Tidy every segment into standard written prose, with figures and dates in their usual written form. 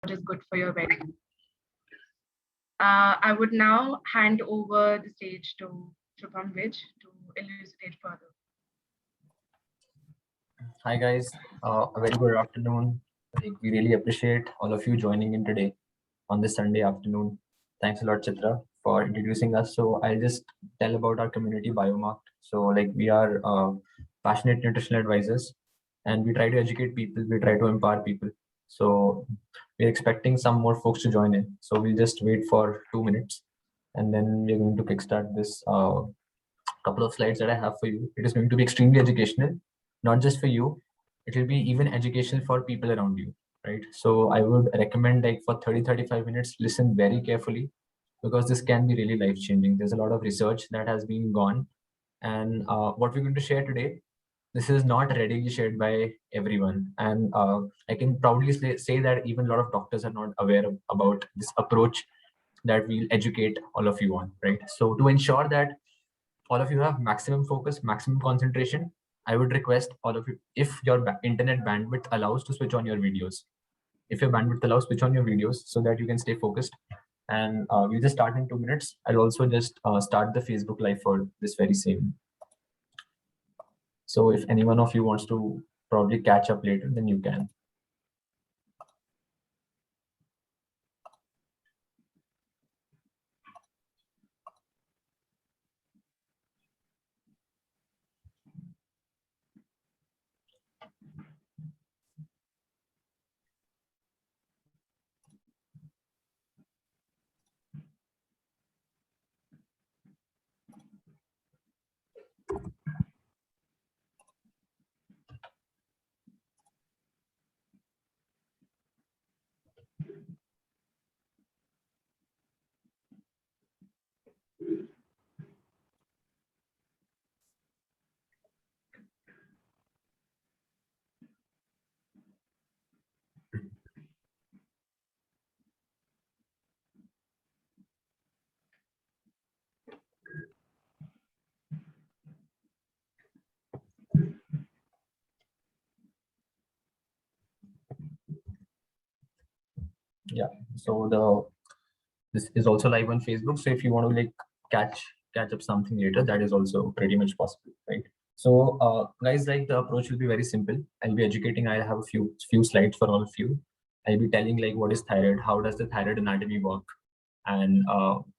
is good for your well-being. I would now hand over the stage to Shubham Vij to elucidate further. Hi guys, a very good afternoon. We really appreciate all of you joining in today on this Sunday afternoon. Thanks a lot, Chitra, for introducing us. So I'll just tell about our community Biomarked. So we are passionate nutritional advisors, and we try to educate people. We try to empower people. So we're expecting some more folks to join in. So we'll just wait for 2 minutes, and then we're going to kickstart this couple of slides that I have for you. It is going to be extremely educational, not just for you. It will be even educational for people around you, right? So I would recommend for 30-35 minutes, listen very carefully, because this can be really life changing. There's a lot of research that has been gone, and what we're going to share today, this is not readily shared by everyone. And I can proudly say that even a lot of doctors are not aware about this approach that we'll educate all of you on, right? So to ensure that all of you have maximum focus, maximum concentration, I would request all of you, if your internet bandwidth allows, to switch on your videos. If your bandwidth allows, switch on your videos so that you can stay focused. And we'll just start in 2 minutes. I'll also just start the Facebook Live for this very same. So if any one of you wants to probably catch up later, then you can. Yeah, so this is also live on Facebook. So if you want to catch up something later, that is also pretty much possible, right? So guys, the approach will be very simple. I'll be educating. I have a few slides for all of you. I'll be telling what is thyroid, how does the thyroid anatomy work, and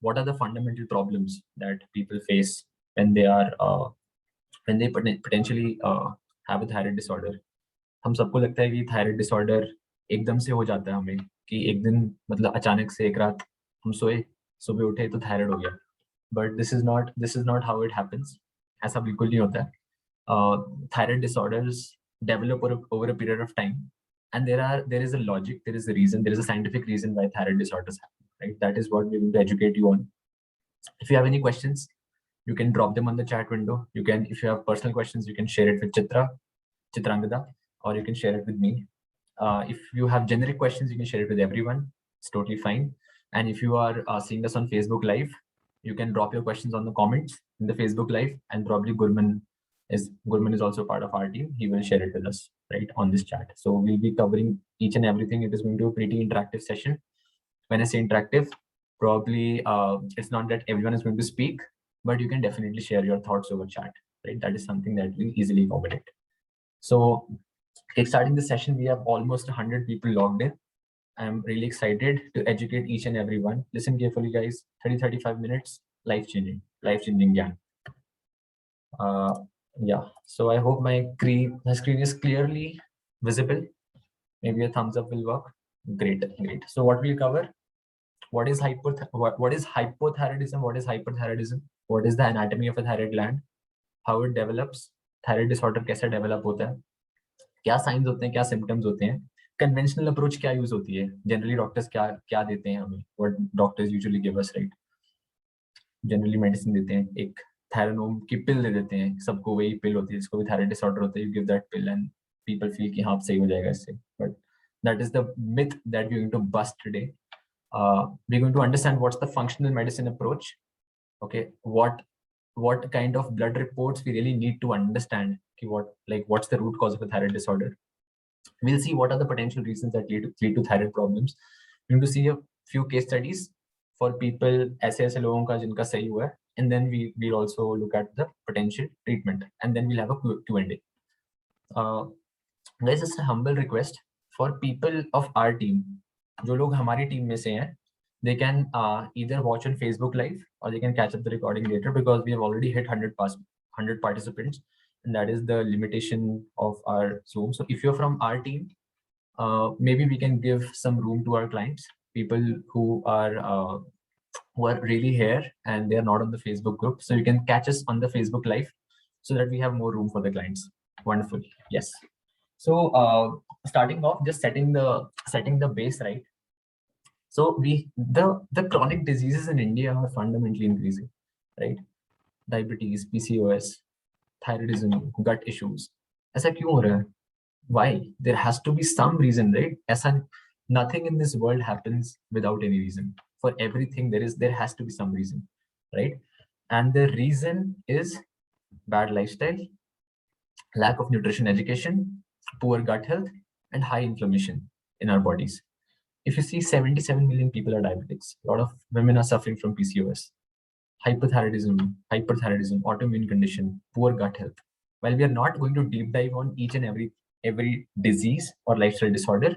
what are the fundamental problems that people face when they are potentially have a thyroid disorder. हम सबको लगता है कि thyroid disorder एकदम से हो जाता है हमें, कि एक दिन मतलब अचानक से एक रात हम सोए, सुबह उठे तो थायराइड हो गया. But this is not how it happens. ऐसा बिल्कुल नहीं होता है. Thyroid disorders develop over a period of time, and there is a logic, there is a reason, there is a scientific reason why thyroid disorders happen, right? That is what we're going to educate you on. If you have any questions, you can drop them on the chat window. You can, if you have personal questions, you can share it with Chitrangada, or you can share it with me. If you have generic questions, you can share it with everyone. It's totally fine. And if you are seeing us on Facebook Live, you can drop your questions on the comments in the Facebook Live, and probably Gurman is also part of our team. He will share it with us right on this chat. So we'll be covering each and everything. It is going to be a pretty interactive session. When I say interactive, probably it's not that everyone is going to speak, but you can definitely share your thoughts over chat, right? That is something that we easily accommodate. So kickstarting the session, we have almost 100 people logged in. I'm really excited to educate each and every one. Listen carefully, guys. 30-35 minutes, life-changing gyan. Yeah, so I hope my screen is clearly visible. Maybe a thumbs up will work. Great. So what we'll cover: what is hypothyroidism, what is hyperthyroidism, what is the anatomy of a thyroid gland, how it develops, thyroid disorder कैसे develop होता है, क्या science होते हैं, क्या symptoms होते हैं, conventional approach क्या यूज होती है, जनरली डॉक्टर्स क्या देते हैं हमें, what doctors usually give us, right? Generally medicine देते हैं, एक थायरोनोम की पिल दे देते हैं सबको, वही पिल होती है जिसको भी थायराइड डिसऑर्डर होता है, you give that pill and people feel कि हाँ सही हो जाएगा इससे. But that is the myth that we're going to bust today. We're going to understand what's the functional medicine approach. Okay, what kind of blood reports we really need to understand, what's the root cause of a thyroid disorder. We'll see what are the potential reasons that lead to thyroid problems. We're going to see a few case studies for people ऐसे लोगों का जिनका सही हुआ है, and then we'll also look at the potential treatment, and then we'll have a Q&A. Guys, just a humble request for people of our team, जो लोग हमारी टीम में से हैं, they can either watch on Facebook Live or they can catch up the recording later, because we have already hit 100 participants, and that is the limitation of our Zoom. So if you're from our team, maybe we can give some room to our clients, people who are really here and they are not on the Facebook group. So you can catch us on the Facebook Live so that we have more room for the clients. Wonderful. Yes. So starting off, just setting the base, right? So the chronic diseases in India are fundamentally increasing, right? Diabetes, PCOS, thyroidism, gut issues. ऐसा क्यों हो रहा है? Why? There has to be some reason, right? ऐसा nothing in this world happens without any reason. For everything there has to be some reason, right? And the reason is bad lifestyle, lack of nutrition education, poor gut health, and high inflammation in our bodies. If you see 77 million people are diabetics, a lot of women are suffering from PCOS, hypothyroidism, autoimmune condition, poor gut health. While we are not going to deep dive on each and every disease or lifestyle disorder,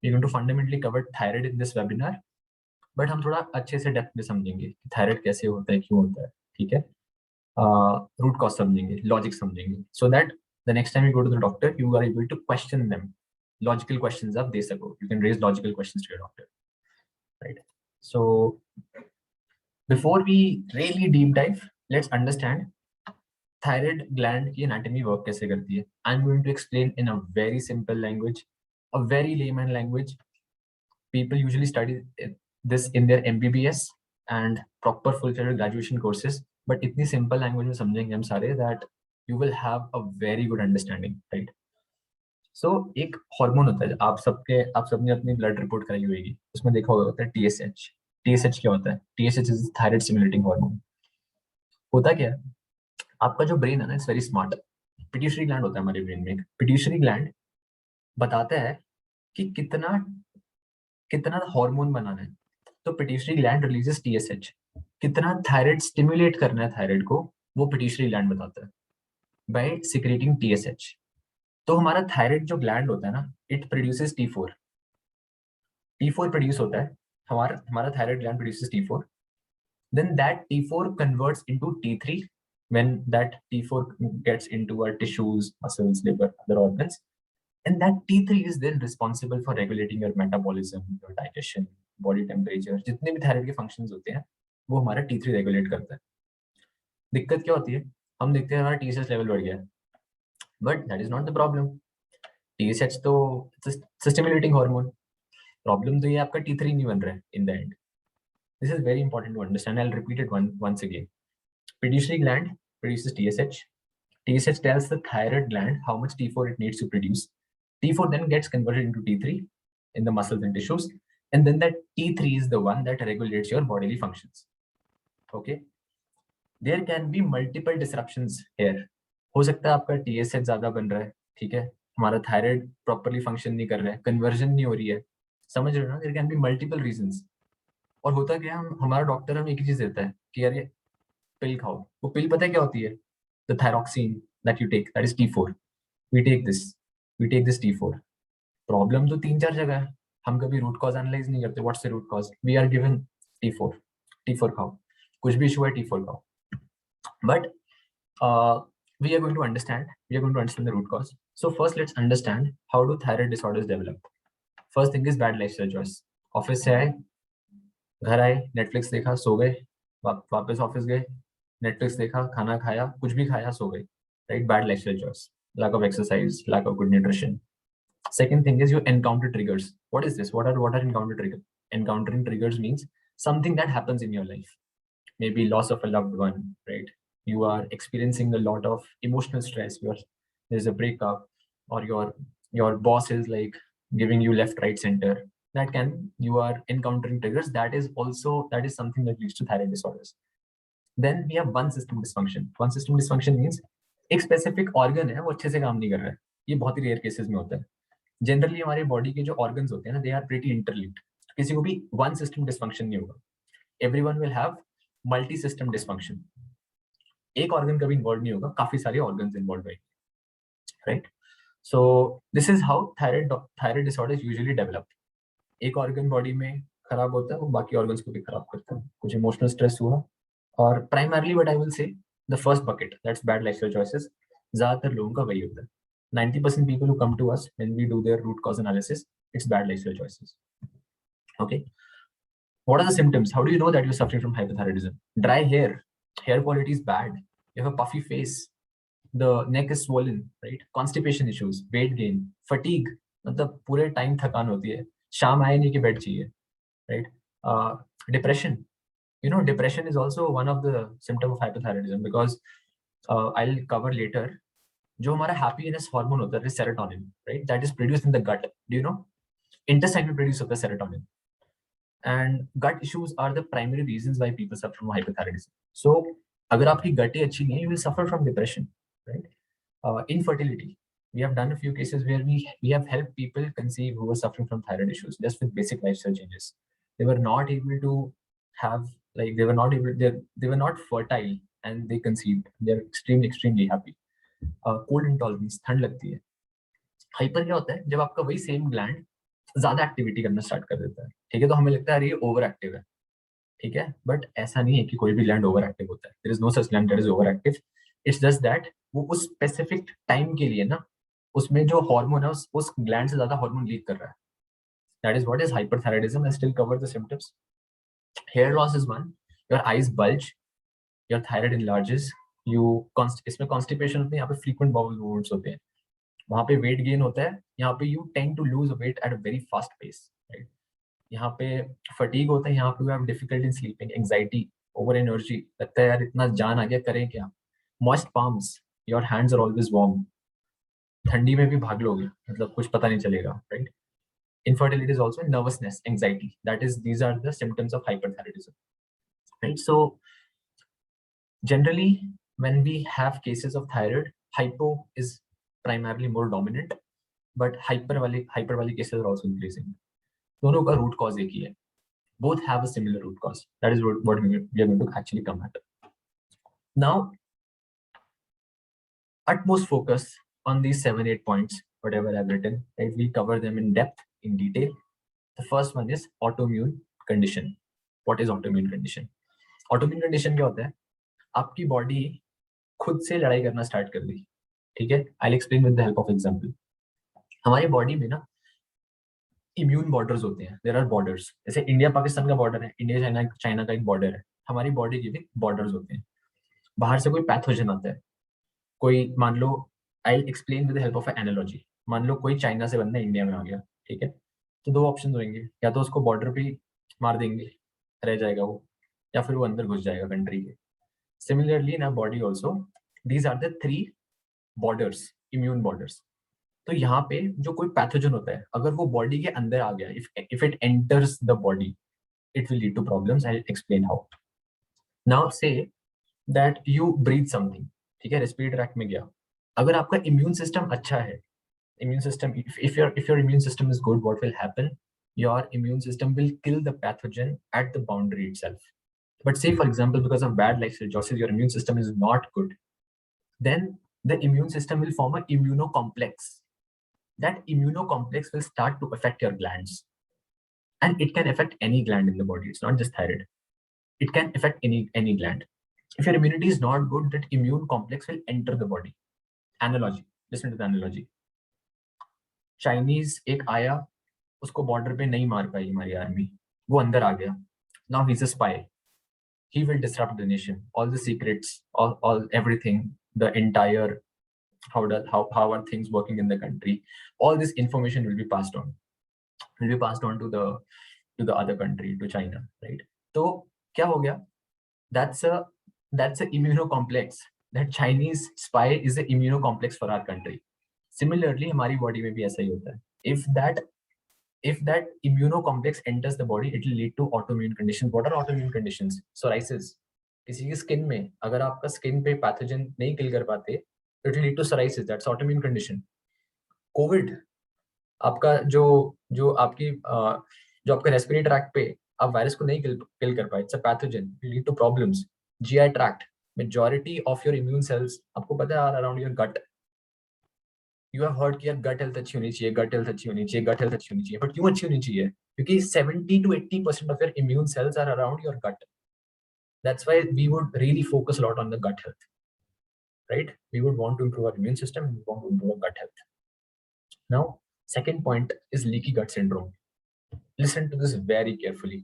we're going to fundamentally cover thyroid in this webinar. But हम थोड़ा अच्छे से depth में समझेंगे कि thyroid कैसे होता है, क्यों होता है, ठीक है? रूट कॉज समझेंगे, लॉजिक समझेंगे, so that the next time you go to the doctor, you are able to question them. Logical questions आप दे सको. You can raise logical questions to your doctor, right? So before we really deep dive, let's understand thyroid gland की anatomy work कैसे करती है. I'm going to explain in a very simple language, a very layman language. People usually study this in their MBBS and proper full-fledged graduation courses, but इतनी simple language में समझेंगे हम सारे that you will have a very good understanding, right? So एक hormone होता है, आप सबने अपनी ब्लड रिपोर्ट कराई होगी, उसमें देखा होता है TSH. TSH क्या होता है? TSH is thyroid stimulating hormone. होता क्या है, आपका जो ब्रेन है ना, it's very smart. Pituitary gland होता है हमारे ब्रेन में. पिट्यूटरी ग्लैंड बताता है कि कितना हार्मोन बनाना है. तो पिट्यूटरी ग्लैंड रिलीजेस TSH. कितना थायराइड स्टिमुलेट करना है थायराइड को, वो पिट्यूटरी ग्लैंड बताता है बाय सिक्रेटिंग TSH. तो हमारा थायराइड जो ग्लैंड होता है ना, it produces T4. T4 produce होता है, हमारा thyroid gland produces T4. Then that T4 converts into T3 when that T4 gets into our tissues, muscles, liver, other organs. And that T3 is then responsible for regulating your metabolism, your digestion, body temperature. जितने भी thyroid के functions होते हैं वो हमारा T3 regulate करता है. दिक्कत क्या होती है, हम देखते हैं हमारा TSH लेवल बढ़ गया है, but that is not the problem. TSH तो stimulating hormone. Problem तो ये आपका T3 नहीं बन रहा है in the end. This is very important to understand. I'll repeat it once again. Pituitary gland produces TSH. TSH tells the thyroid gland how much T4 it needs to produce. T4 then gets converted into T3 in the muscles and tissues. And then that T3 is the one that regulates your bodily functions. Okay. There can be multiple disruptions here. हो सकता है आपका TSH ज़्यादा बन रहा है, ठीक है, हमारा थायराइड प्रॉपरली फंक्शन नहीं कर रहा है, कन्वर्जन नहीं हो रही है, समझ रहे हो ना? There can be multiple reasons. और होता क्या, हमारा डॉक्टर हमें एक ही चीज देता है कि यार ये पिल खाओ. वो पिल पता है क्या होती है? The thyroxine that you take, that is T4. We take this T4. Problem तो 3-4 जगह है, हम कभी रूट कॉज एनालाइज नहीं करते. What's the root cause? We are given T4 खाओ, कुछ भी इशू है T4 खाओ. But we are going to understand the root cause. So first let's understand how do thyroid disorders develop. First thing is bad lifestyle choice. Office से आए, घर आए, Netflix देखा, सो गए, वापस ऑफिस गए, नेटफ्लिक्स देखा, खाना खाया, कुछ भी खाया, सो गए, right? Bad lifestyle choice, lack of exercise, lack of good nutrition. Second thing is you encounter triggers. What is this? What are encounter triggers? Encountering triggers means something that happens in your life, maybe loss of a loved one, right? You are experiencing a lot of emotional stress, there's a breakup, or your boss is like giving you left, right, center. You are encountering triggers. That is something that leads to thyroid disorders. Then we have one system dysfunction. One system dysfunction means एक specific organ है वो अच्छे से काम नहीं कर रहा है. ये बहुत ही rare cases में होता है. जनरली हमारे बॉडी के जो ऑर्गन्स होते हैं ना, दे आर प्रीटी इंटरलिंक्ड. किसी को भी वन सिस्टम डिसफंक्शन नहीं होगा. Everyone will have multi system dysfunction. एक ऑर्गन कभी इन्वॉल्व नहीं होगा, काफी सारे ऑर्गन्स इन्वॉल्व होंगे, right? So this is how thyroid disorder usually develop. एक ऑर्गन बॉडी में खराब होता है, वो बाकी ऑर्गन्स को भी खराब करता है. कुछ इमोशनल स्ट्रेस हुआ, और primarily what I will say, the first bucket, that's bad lifestyle choices. ज्यादातर लोगों का वही होता है. 90% people who come to us when we do their root cause analysis, it's bad lifestyle choices. Okay, what are the symptoms? How do you know that you're suffering from hypothyroidism? Dry hair, hair quality is bad, you have a puffy face, the neck is swollen, right? Constipation issues, weight gain, fatigue, मतलब पूरे time थकान होती है, शाम आए नहीं कि bed चाहिए, right? Depression, you know, depression is also one of the symptom of hypothyroidism, because I'll cover later. जो हमारा हैप्पीनेस हार्मोन होता है, serotonin, right, that is produced in the gut. Do you know? Intestine में produce होता है serotonin. And gut issues are the primary reasons why people suffer from hypothyroidism. So अगर आपकी gut ही अच्छी नहीं है, you will suffer from depression, right? Infertility, we have done a few cases where we have helped people conceive who were suffering from thyroid issues just with basic lifestyle changes. They were not able to have, like, they were not fertile, and they conceived. They're extremely happy. Cold intolerance, ठंड लगती है. Hyper क्या होता है? जब आपका वही same gland ज्यादा एक्टिविटी करना स्टार्ट कर देता है, ठीक है, तो हमें लगता है अरे ये ओवर एक्टिव है, ठीक है, बट ऐसा नहीं है कि कोई भी ग्लैंड ओवर एक्टिव होता है. There is no such gland that is over active. It's just that वो उस स्पेसिफिक टाइम के लिए ना, उसमें जो हार्मोन है उस ग्लैंड से ज्यादा हार्मोन लीक कर रहा है. That is what is hyperthyroidism. I still cover the symptoms. Hair loss is one. Your eyes bulge, your thyroid enlarges, इसमें कॉन्स्टिपेशन होते हैं, यहाँ पे फ्रीक्वेंट बाउल मूवमेंट्स होते हैं, वहां पे वेट गेन होता है, यहाँ पे you tend to lose weight at a very fast pace, right? यहाँ पे फटीग होता है, यहाँ पे you have difficulty in sleeping, anxiety, over energy, लगता है यार इतना जान आ गया, करें क्या? Moist palms, your hands are always warm, ठंडी में भी भाग लोगे, मतलब कुछ पता नहीं चलेगा, right? Infertility is also nervousness, anxiety. These are the symptoms of hyperthyroidism, right? So generally, when we have cases of thyroid, hypo is primarily more dominant, but hyper वाले cases are also increasing. दोनों का root cause एक ही है. Both have a similar root cause. That is what we are going to actually come at. Now, utmost focus on these 7-8 points, whatever I've written, right? We cover them in depth, in detail. The first one is autoimmune condition. What is autoimmune condition? Autoimmune condition क्या होता है? आपकी body खुद से लड़ाई करना start कर दी, ठीक है? I'll explain with the help of example. हमारी बॉडी में ना इम्यून बॉर्डर्स होते हैं. देयर आर बॉर्डर्स, जैसे इंडिया पाकिस्तान का बॉर्डर है, इंडिया चाइना का एक बॉर्डर है. हमारी बॉडी के भी बॉर्डर्स होते हैं. बाहर से कोई पैथोजन आता है, कोई, मान लो, I explain with the help of an analogy. मान लो कोई चाइना से बंदा इंडिया में आ गया, ठीक है, तो दो ऑप्शन होंगे, या तो उसको बॉर्डर पे मार देंगे, रह जाएगा वो, या फिर वो अंदर घुस जाएगा कंट्री के. Similarly in our body also, these are the 3 borders, immune borders. तो यहाँ पे जो कोई पैथोजन होता है, अगर वो बॉडी के अंदर आ गया, if it enters the body, it will lead to problems. I explain how. Now say that you breathe something, ठीक है, रेस्पिरेटरी ट्रैक्ट में गया. अगर आपका इम्यून सिस्टम अच्छा है, immune system, if your immune system is good, what will happen? Your immune system will kill the pathogen at the boundary itself. But say, for example, because of bad lifestyle choices, your immune system is not good, then the immune system will form an immunocomplex. That immunocomplex will start to affect your glands, and it can affect any gland in the body. It's not just thyroid. It can affect any gland. If your immunity is not good, that immune complex will enter the body. Analogy, listen to the analogy. Chinese एक आया, उसको border पे नहीं मार पाई हमारी army, वो अंदर आ गया. Now he is a spy. He will disrupt the nation, all the secrets, all everything, the entire how are things working in the country, all this information will be passed on to the other country, to China, right? तो क्या हो गया? that's a immunocomplex. That Chinese spy is a immunocomplex for our country. Similarly, हमारी body में भी ऐसा ही होता है. If that immunocomplex enters the body, it will lead to autoimmune conditions. What are autoimmune conditions? Psoriasis. किसी की skin में, अगर आपका स्किन पे पैथोजन नहीं किल कर पाते, it will lead to psoriasis. That's autoimmune condition. COVID. आपका जो जो आपकी जो आपका रेस्पिरेटरी ट्रैक्ट पे आप वायरस को नहीं किल कर पाए, it's a pathogen, lead to problems. GI tract, majority of your immune cells आपको पता है are around your gut. You have heard कि यार गट हेल्थ अच्छी होनी चाहिए, गट हेल्थ अच्छी होनी चाहिए, गट हेल्थ अच्छी होनी चाहिए, बट क्यों अच्छी होनी चाहिए? क्योंकि 70 to 80% of your immune cells are around your gut. That's why we would really focus a lot on the gut health, right? We would want to improve our immune system and we want to improve our gut health. Now, second point is leaky gut syndrome. Listen to this very carefully.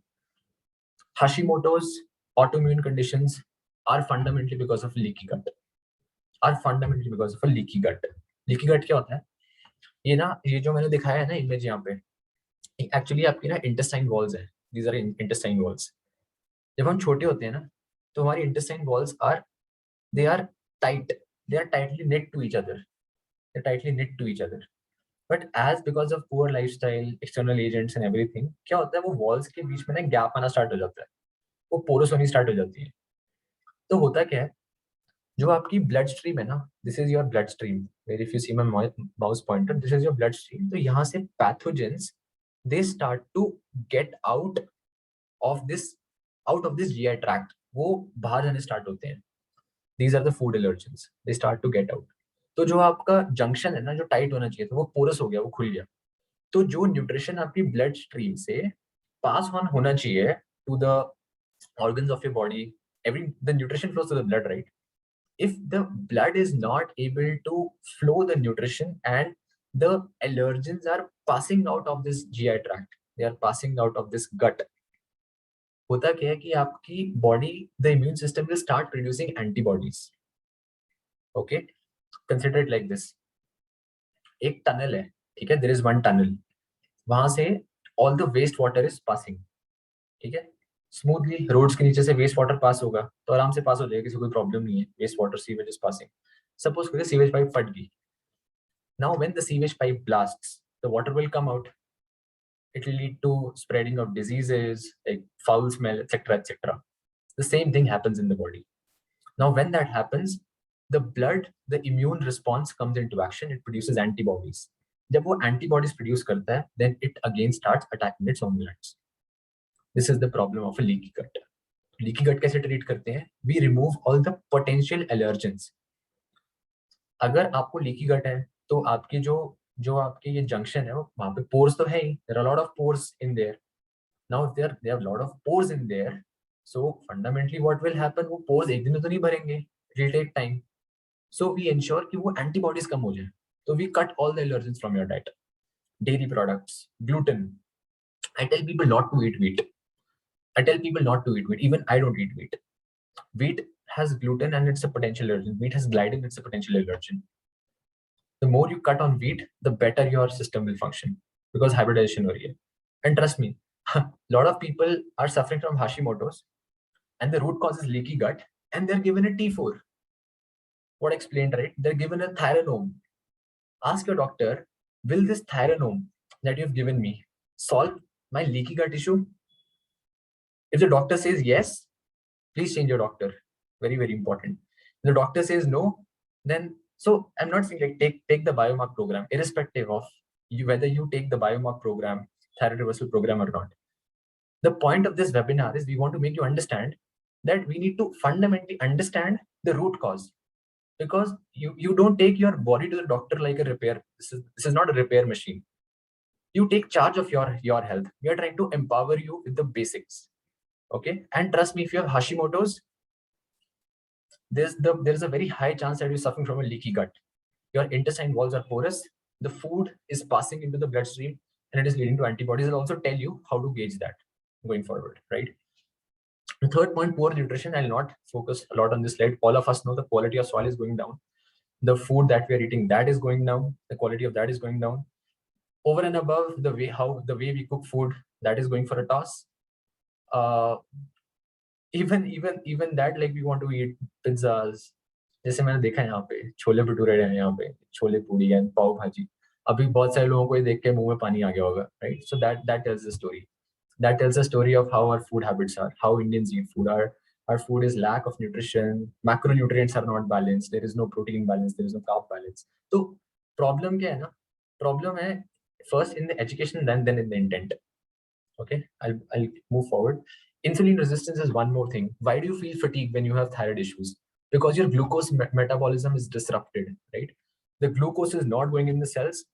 Hashimoto's autoimmune conditions are fundamentally because of leaky gut. Are fundamentally because of a leaky gut. Leaky gut क्या होता है? ये ना, ये जो मैंने दिखाया है ना इमेज यहाँ पे, एक्चुअली आपकी ना इंटेस्टाइन वॉल्स है। These are intestine walls. जब हम छोटे होते हैं ना, तो हमारी intestine walls are, they are tight, they are tightly knit to each other, they tightly knit to each other. But as because of poor lifestyle, external agents and everything, क्या होता है, वो वॉल्स के बीच में ना गैप आना start हो जाता है, वो पोरस होनी स्टार्ट हो जाती है। तो होता क्या है, जो आपकी ब्लड स्ट्रीम है ना, this is your blood stream, where if you see my mouse pointer, this is your blood stream. तो यहाँ से pathogens they start to get out of this GI tract, वो बाहर जाने स्टार्ट होते हैं। These are the food allergens, they start to get out. तो जो आपका जंक्शन है ना, जो टाइट होना चाहिए था, वो पोरस हो गया, वो खुल गया। तो जो न्यूट्रिशन आपकी ब्लड स्ट्रीम से पास ऑन होना चाहिए to the organs of your body, the nutrition flows to the blood, right? If the blood is not able to flow the nutrition and the allergens are passing out of this GI tract, they are passing out of this gut, होता क्या है कि आपकी body, the immune system will start producing antibodies. Okay, consider it like this. एक tunnel है, ठीक है, there is one tunnel, वहां से all the waste water is passing, ठीक है, स्मूथली रोड्स के नीचे से वेस्ट वाटर पास होगा तो आराम से पास हो जाएगा, किसी कोई प्रॉब्लम नहीं है, waste water sewage is passing. Suppose करिए सीवेज पाइप फट गई, now when the sewage pipe blasts the water will come out, it will lead to spreading of diseases like foul smell, etc., etc. The same thing happens in the body. Now when that happens, the blood, the immune response comes into action, it produces antibodies. जब वो antibodies produce करता है, then it again starts attacking its own glands. This is the problem of a leaky gut. Leaky gut कैसे treat करते हैं? We remove all the potential allergens. अगर आपको leaky गट है तो आपकी जो जो आपके ये जंक्शन है, वहां पे पोर्स तो है ही, there are lot of pores in there. Now there they have lot of pores in there, so fundamentally what will happen, वो पोर्स एक दिन में तो नहीं भरेंगे, it will take time. So we ensure कि वो एंटीबॉडीज कम हो जाए, तो we cut all the allergens from your diet. Dairy products, gluten, I tell people not to eat wheat, I tell people not to eat wheat. Even I don't eat wheat. Wheat has gluten and it's a potential allergen. Wheat has gliadin, it's a potential allergen. The more you cut on wheat, the better your system will function because hybridization हो रही है. And trust me, a lot of people are suffering from Hashimoto's and the root cause is leaky gut and they're given a T4. What I explained, right? They're given a Thyronome. Ask your doctor, will this Thyronome that you've given me solve my leaky gut issue? If the doctor says yes, please change your doctor. Very, very important. If the doctor says no, then, so I'm not saying like take the biomark program, irrespective of you whether you take the biomark program, thyroid reversal program or not. The point of this webinar is we want to make you understand that we need to fundamentally understand the root cause, because you don't take your body to the doctor like a repair. This is not a repair machine. You take charge of your health. We are trying to empower you with the basics. Okay, and trust me, if you have Hashimoto's, there's a very high chance that you're suffering from a leaky gut. Your intestine walls are porous, the food is passing into the bloodstream and it is leading to antibodies. I'll also tell you how to gauge that going forward, right? The third point, poor nutrition. I'll not focus a lot on this slide. All of us know the quality of soil is going down, the food that we are eating, that is going down, the quality of that is going down. Over and above, the way we cook food, that is going for a toss. Even that, like we want to eat pizzas. जैसे मैंने देखा है यहाँ पे छोले भटूरे हैं, यहाँ पे छोले पूरी एंड पाव भाजी, अभी बहुत सारे लोगों को ये देख के मुंह में पानी आ गया होगा, right? So that tells the story. That tells a story of how our food habits are, how Indians eat food. Our food is lack of nutrition, macronutrients are not balanced, there is no protein balance, there is no carb balance. तो problem क्या है ना, problem है First in the education, then in the intent. Okay, I'll move forward. Insulin resistance is one more thing. Why do you feel fatigue when you have thyroid issues? Because your glucose metabolism is disrupted, right? The glucose is not going in the cells,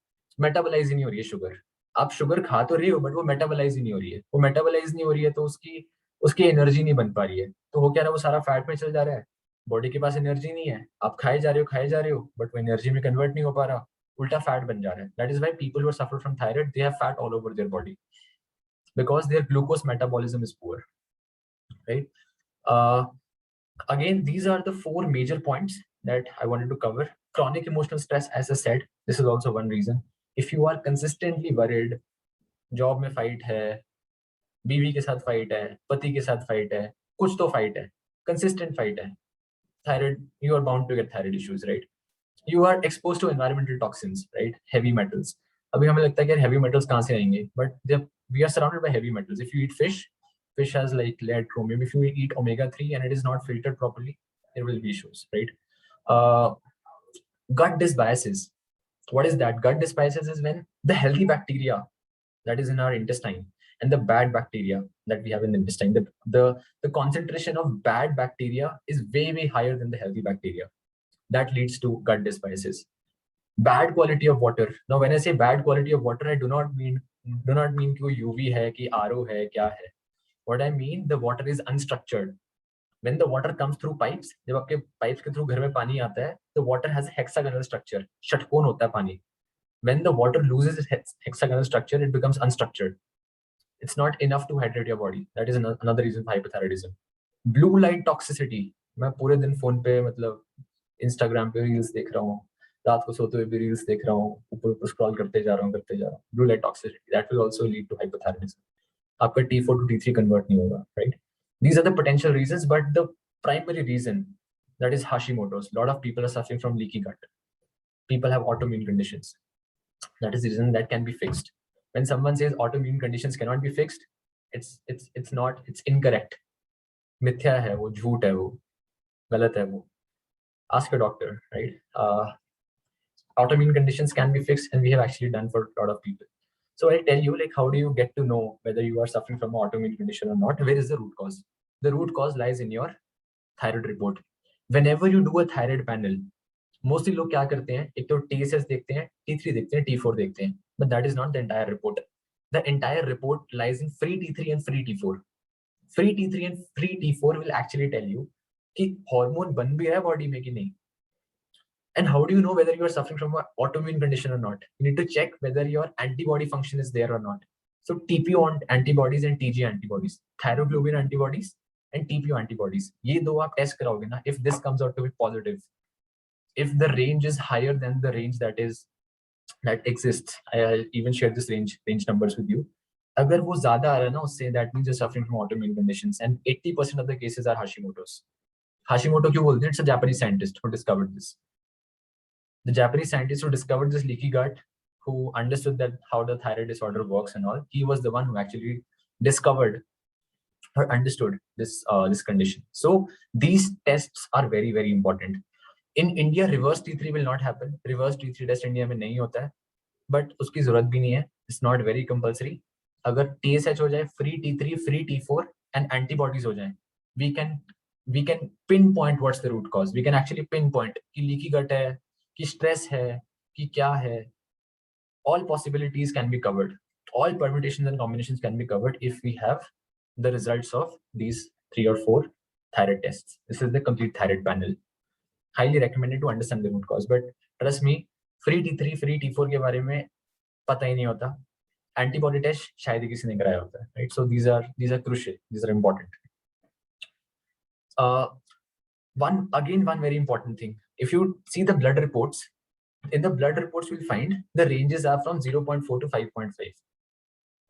metabolize ही नहीं हो रही है sugar. आप sugar खा तो रही हो, but वो metabolize ही नहीं हो रही है. वो metabolize नहीं हो रही है तो उसकी एनर्जी नहीं बन पा रही है. तो हो क्या रहा है, वो सारा फैट में चल जा रहा है. बॉडी के पास एनर्जी नहीं है, आप खाए जा रहे हो बट वो एनर्जी में कन्वर्ट नहीं हो पा रहा, उल्टा फैट बन जा रहा है. That is why people who suffer from thyroid, they have fat all over their body because their glucose metabolism is poor, right? Again, these are the four major points that I wanted to cover. Chronic emotional stress, as I said, this is also one reason. If you are consistently worried, job में fight है, बीवी के साथ fight है, पति के साथ fight है, कुछ तो fight है, consistent fight है, thyroid, you are bound to get thyroid issues, right? You are exposed to environmental toxins, right? Heavy metals. अभी हमें लगता है कि heavy metals कहाँ से आएंगे? But we are surrounded by heavy metals. If you eat fish has like lead, chromium. If you eat omega-3 and it is not filtered properly, there will be issues, right? Gut dysbiosis. What is that? Gut dysbiosis is when the healthy bacteria that is in our intestine and the bad bacteria that we have in the intestine, the concentration of bad bacteria is way higher than the healthy bacteria. That leads to gut dysbiosis. Bad quality of water. Now, when I say bad quality of water, I do not mean कि वो UV है, कि RO है, क्या है. What I mean, the water is unstructured. When the water comes through pipes, जब आपके pipes के through घर में पानी आता है, the water has a hexagonal structure. षटकोण होता है पानी. When the water loses its hexagonal structure, it becomes unstructured. It's not enough to hydrate your body. That is another reason for hypothyroidism. Blue light toxicity. मैं पूरे दिन phone पे मतलब Instagram पे reels देख रहा हूँ, रात को सोते हुए भी रील्स देख रहा हूँ, ऊपर स्क्रॉल करते जा रहा हूँ. Blue light toxicity, that will also lead to hypothyroidism. आपका T4 to T3 convert नहीं होगा, right? These are the potential reasons, but the primary reason, that is Hashimoto's. A lot of people are suffering from leaky gut. People have autoimmune conditions. That is the reason that can be fixed. When someone says autoimmune conditions cannot be fixed, it's not, it's incorrect. मिथ्या है वो, झूठ है वो, गलत है वो. Ask your doctor, right? Autoimmune conditions can be fixed, and we have actually done for a lot of people. So I'll tell you, like, how do you get to know whether you are suffering from an autoimmune condition or not? Where is the root cause? The root cause lies in your thyroid report. Whenever you do a thyroid panel, mostly लोग क्या करते हैं, एक तो TSS देखते हैं, T3 देखते हैं, T4 देखते हैं, but that is not the entire report. The entire report lies in free T3 and free T4. Free T3 and free T4 will actually tell you कि हार्मोन बन भी रहा है बॉडी में कि नहीं. And how do you know whether you are suffering from an autoimmune condition or not? You need to check whether your antibody function is there or not. So TPO antibodies and TG antibodies, thyroglobulin antibodies and TPO antibodies. ये दो आप test कराओगे ना. If this comes out to be positive, if the range is higher than the range that exists, I'll even share this range numbers with you. अगर वो ज्यादा आ रहा है ना उससे, that means you're suffering from autoimmune conditions, and 80% of the cases are Hashimoto's. Hashimoto क्यों बोलते हैं? It's a Japanese scientist who discovered this. The Japanese scientist who discovered this leaky gut, who understood that how the thyroid disorder works and all, he was the one who actually discovered or understood this condition. So these tests are very important. In India, reverse T3 will not happen. Reverse T3 test India में नहीं होता है, but उसकी जरूरत भी नहीं है. It's not very compulsory. अगर TSH हो जाए, free T3, free T4 and antibodies हो जाए, we can pinpoint what's the root cause. We can actually pinpoint कि leaky gut है, कि stress है, कि क्या है. All possibilities can be covered. All permutations and combinations can be covered if we have the results of these 3 or 4 thyroid tests. This is the complete thyroid panel. Highly recommended to understand the root cause. But trust me, free T3, free T4 के बारे में पता ही नहीं होता. Antibody test शायद ही किसी ने कराया होता है, right? So these are crucial. These are important. One very important thing. If you see the blood reports, in the blood reports you'll find the ranges are from 0.4 to 5.5.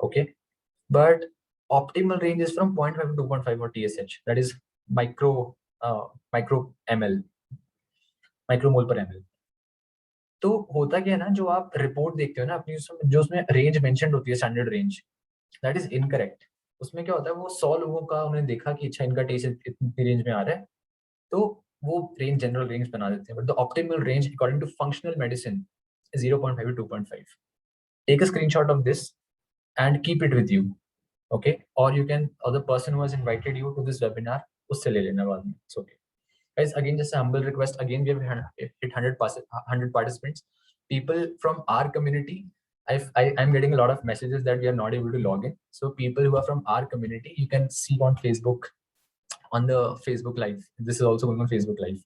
Okay, but optimal range is from 0.5 to 2.5 for TSH. That is micro ml, micromole per ml. तो होता क्या है ना, जो आप report देखते हो ना अपनी, जो उसमें रेंज मेंशन होती है, standard range, that is incorrect. उसमें क्या होता है, वो 100 लोगों का उन्होंने देखा कि अच्छा इनका टेस्ट इतनी रेंज में आ रहा है, तो वो रेंज जनरल रेंज बना देते हैं. But the optimal range according to functional medicine 0.5 to 2.5. take a screenshot of this and keep it with you. Okay, or you can, or the person who has invited you to this webinar, usse le lena baad mein. It's okay. Guys, again, just a humble request. Again, we have hit 100 participants. People from our community, I'm getting a lot of messages that we are not able to log in. So people who are from our community, you can see on Facebook, on the Facebook Live. This is also going on Facebook Live,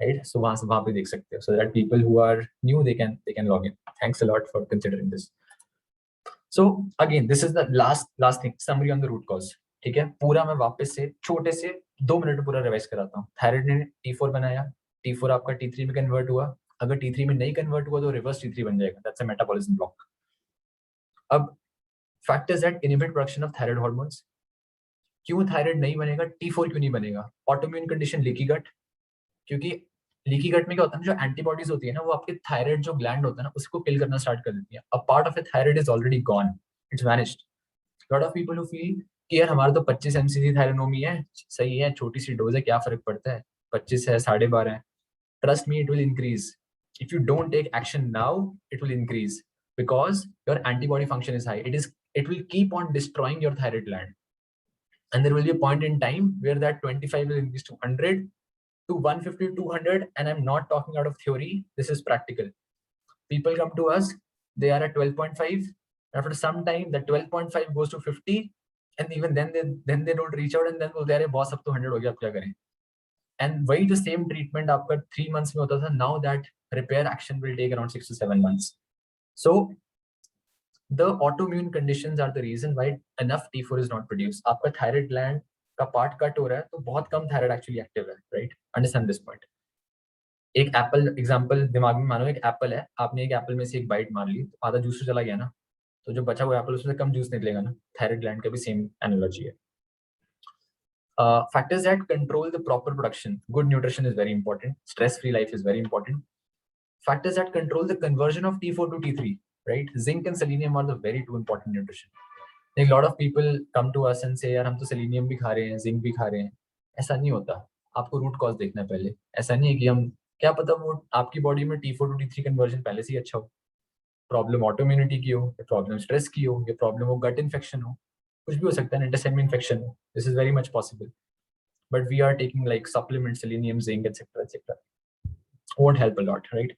right? So वहाँ पे देख सकते हो. So that people who are new, they can log in. Thanks a lot for considering this. So again, this is the last thing, summary on the root cause. ठीक है, पूरा मैं वापस से छोटे से 2 मिनट पूरा रिवाइज कराता हूँ. थायराइड ने T4 बनाया, T4 आपका T3 में कन्वर्ट हुआ. अगर T3 में नहीं कन्वर्ट हुआ तो रिवर्स T3 बन जाएगा. That's a metabolism block. अब factors that inhibit production of thyroid hormones. क्यों थायराइड नहीं बनेगा, T4 क्यों नहीं बनेगा? ऑटोइम्यून कंडीशन लीकी गट, क्योंकि लीकी गट में क्या होता है, जो एंटीबॉडीज होती है ना, वो आपके थायराइड जो ग्लैंड होता है ना, उसको किल करना स्टार्ट कर देती है. A part of A thyroid is already gone, it's vanished. Lot of people who feel कि यार हमारा तो 25 mcg थायरानोमी है, सही है, छोटी सी डोज है, क्या फर्क पड़ता है, 25 है, 12.5 है. Trust me, it will increase. If you don't take action now, it will increase because your antibody function is high. It will keep on destroying your thyroid gland, and there will be a point in time where that 25 will increase to 100 to 150, 200, and I'm not talking out of theory, this is practical. People come to us, they are at 12.5. After some time, the 12.5 goes to 50, and even then they don't reach out, and then they are boss up to 100 हो गया, अब क्या करें? And why the same treatment आपका 3 months में होता था, now that repair action will take around 6 to 7 months. So the autoimmune conditions are the reason why enough T4 is not produced. आपका thyroid gland का पार्ट कट हो रहा है, तो बहुत कम थायराइड एक्चुअली एक्टिव है, राइट? Understand this point. एक Apple example दिमाग में मानो, एक एप्पल है, आपने एक एप्पल में से एक बाइट मार ली, तो आधा जूस चला गया ना, तो जो बचा हुआ एप्पल उसमें कम जूस निकलेगा ना. थायराइड ग्लैंड का भी सेम एनालॉजी है. Factors that control the proper production. Good nutrition is very important. Stress free life is very important. Factors that control the conversion of T4 to T3, right? Zinc and selenium are the very two important nutrition. Like a lot of people come to us and say, यार हम तो selenium भी खा रहे हैं, zinc भी खा रहे हैं. ऐसा नहीं होता. आपको root cause देखना है पहले. ऐसा नहीं है कि हम, क्या पता वो आपकी बॉडी में T4 to T3 conversion पहले से ही अच्छा हो. प्रॉब्लम ऑटोइम्यूनिटी की हो, प्रॉब्लम स्ट्रेस की हो, या प्रॉब्लम वो गट इन्फेक्शन हो, कुछ भी हो सकता है, इंटेस्टाइन में इन्फेक्शन हो. This is very much possible. But we are taking like supplement, selenium, zinc, etc. won't help a lot, right?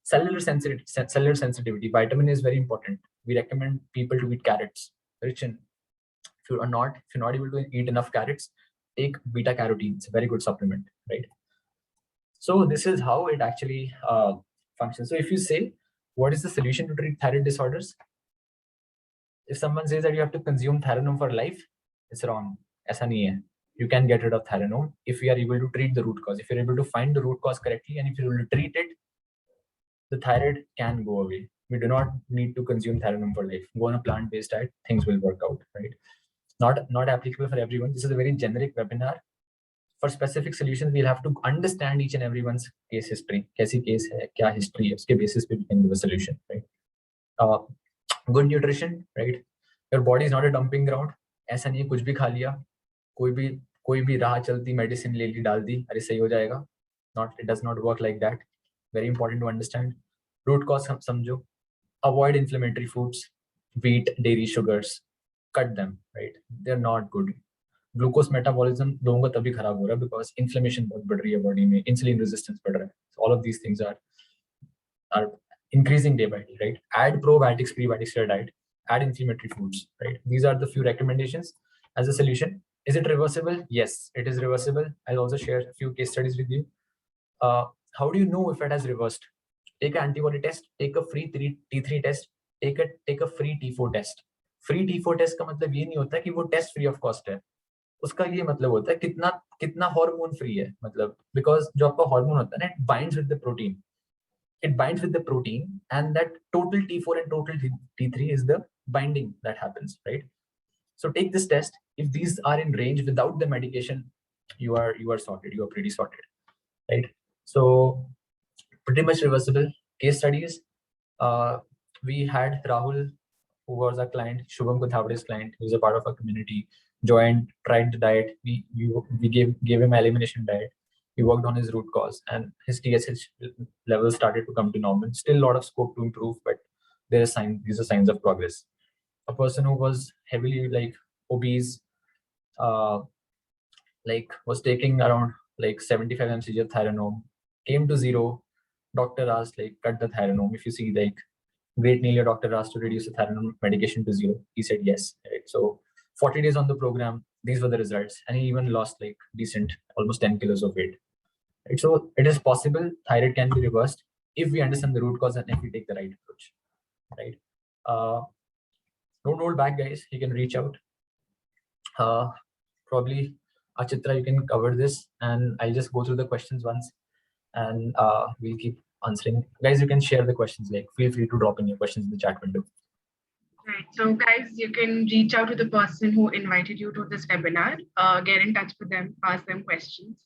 Cellular sensitivity. Vitamin is very important. We recommend people to eat carrots, rich in. If you're not able to eat enough carrots, take beta carotene. It's a very good supplement, right? So this is how it actually functions. So if you say, what is the solution to treat thyroid disorders? If someone says that you have to consume Theranom for life, it's wrong. ऐसा नहीं है. You can get rid of Theranom if you are able to treat the root cause. If you're able to find the root cause correctly, and if you're able to treat it, the thyroid can go away. We do not need to consume Theranom for life. Go on a plant-based diet, things will work out, right? Not applicable for everyone. This is a very generic webinar. For specific solutions, we'll have to understand each and everyone's case history. कैसी case है, क्या history है, उसके basis पे we can give a solution, right? Good nutrition, right? Your body is not a dumping ground. ऐसा नहीं है कुछ भी खा लिया, कोई भी राह चलती मेडिसिन ले ली, डाल दी, अरे सही हो जाएगा. It does not work like that. Very important to understand. Root cause समझो. Avoid inflammatory foods, wheat, dairy, sugars. Cut them, right? They're not good. Glucose metabolism लोगों का तभी खराब हो रहा है because inflammation बहुत बढ़ रही है बॉडी में, insulin resistance बढ़ रहा है. So all of these things are increasing day by day, right? Add probiotics, prebiotics to your diet. Add inflammatory foods, right? These are the few recommendations as a solution. Is it reversible? Yes, it is reversible. I'll also share a few case studies with you. How do you know if it has reversed? Take an antibody test, take a free T3 test, take a free T4 test. Free T4 test का मतलब ये नहीं होता कि वो test free of cost है. उसका ये मतलब होता है कितना हार्मोन फ्री है, मतलब बिकॉज जो आपका हार्मोन होता है ना, it binds with the protein. It binds with the protein, and that total T4 and total T3 is the binding that happens, right? So take this test. If these are in range without the medication, you are sorted. You are pretty sorted, right? So pretty much reversible. Case studies. We had Rahul, who was a client, Shubham Kuthavde's client, who was a part of our community, joined, tried the diet. We gave him elimination diet. We worked on his root cause, and his TSH levels started to come to normal. Still a lot of scope to improve, but these are signs of progress. A person who was heavily like obese, like was taking around like 75 mcg of Thyrone, came to zero. Doctor asked like cut the Thyrone. If you see like great nearly a doctor asked to reduce the Thyrone medication to zero. He said yes. Right? So 40 days on the program, these were the results, and he even lost like decent, almost 10 kilos of weight. Right? So it is possible. Thyroid can be reversed if we understand the root cause and if we take the right approach. Right? Don't hold back, guys. You can reach out. Probably Achitra, you can cover this, and I'll just go through the questions once, and we'll keep answering. Guys, you can share the questions. Like, feel free to drop in your questions in the chat window. Right. So, guys, you can reach out to the person who invited you to this webinar. Get in touch with them, ask them questions,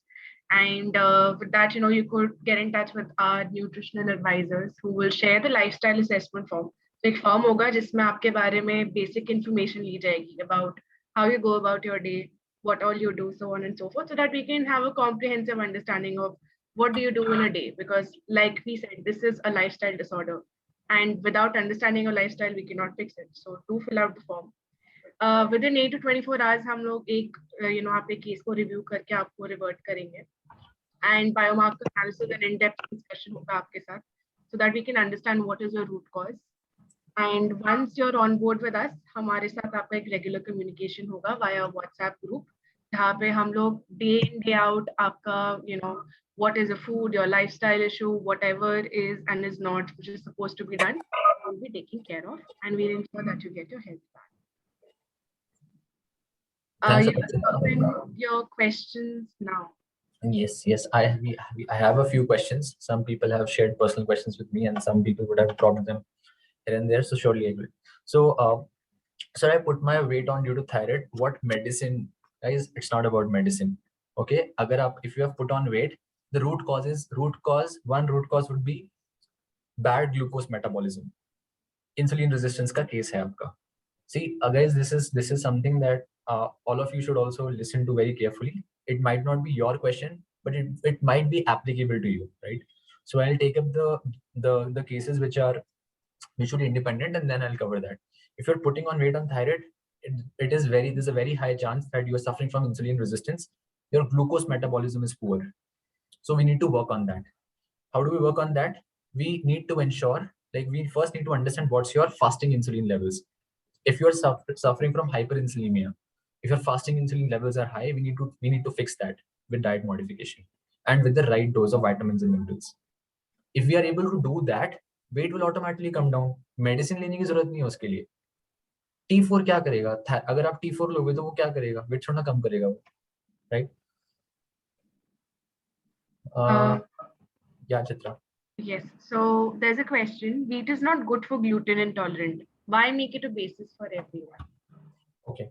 and with that, you could get in touch with our nutritional advisors who will share the lifestyle assessment form. So, एक form होगा जिसमें आपके बारे में basic information ली जाएगी about how you go about your day, what all you do, so on and so forth, so that we can have a comprehensive understanding of what do you do in a day. Because, like we said, this is a lifestyle disorder. And without understanding your lifestyle, we cannot fix it. So do fill out the form. Within 8 to 24 hours, हम लोग एक आपके case को review करके आपको revert करेंगे. And biomarker analysis and in-depth discussion होगा आपके साथ, so that we can understand what is your root cause. And once you're on board with us, हमारे साथ आपका एक regular communication होगा via WhatsApp group, जहाँ पे हम लोग day in day out आपका what is a food, your lifestyle issue, whatever is and is not, which is supposed to be done, will be taken care of, and we'll ensure that you get your health back. You can open your questions now. Yes. I have a few questions. Some people have shared personal questions with me, and some people would have dropped them here and there. So surely I will. So, sir, I put my weight on due to thyroid. What medicine, guys? It's not about medicine. Okay, if you have put on weight, the root cause. One root cause would be bad glucose metabolism. Insulin resistance का case है आपका. See, guys, this is something that all of you should also listen to very carefully. It might not be your question, but it might be applicable to you, right? So I'll take up the cases which are mutually independent, and then I'll cover that. If you're putting on weight on thyroid, there's a very high chance that you are suffering from insulin resistance. Your glucose metabolism is poor. So we need to work on that. How do we work on that? We need to ensure, we first need to understand what's your fasting insulin levels. If you're suffering from hyperinsulinemia, if your fasting insulin levels are high, we need to fix that with diet modification and with the right dose of vitamins and minerals. If we are able to do that, weight will automatically come down. Medicine लेने की जरूरत नहीं है उसके लिए. T4 क्या करेगा? अगर आप T4 लोगे तो वो क्या करेगा? वेट थोड़ा कम करेगा वो, right? Yeah, Chitra. Yes. So there's a question. Wheat is not good for gluten intolerant. Why make it a basis for everyone? Okay.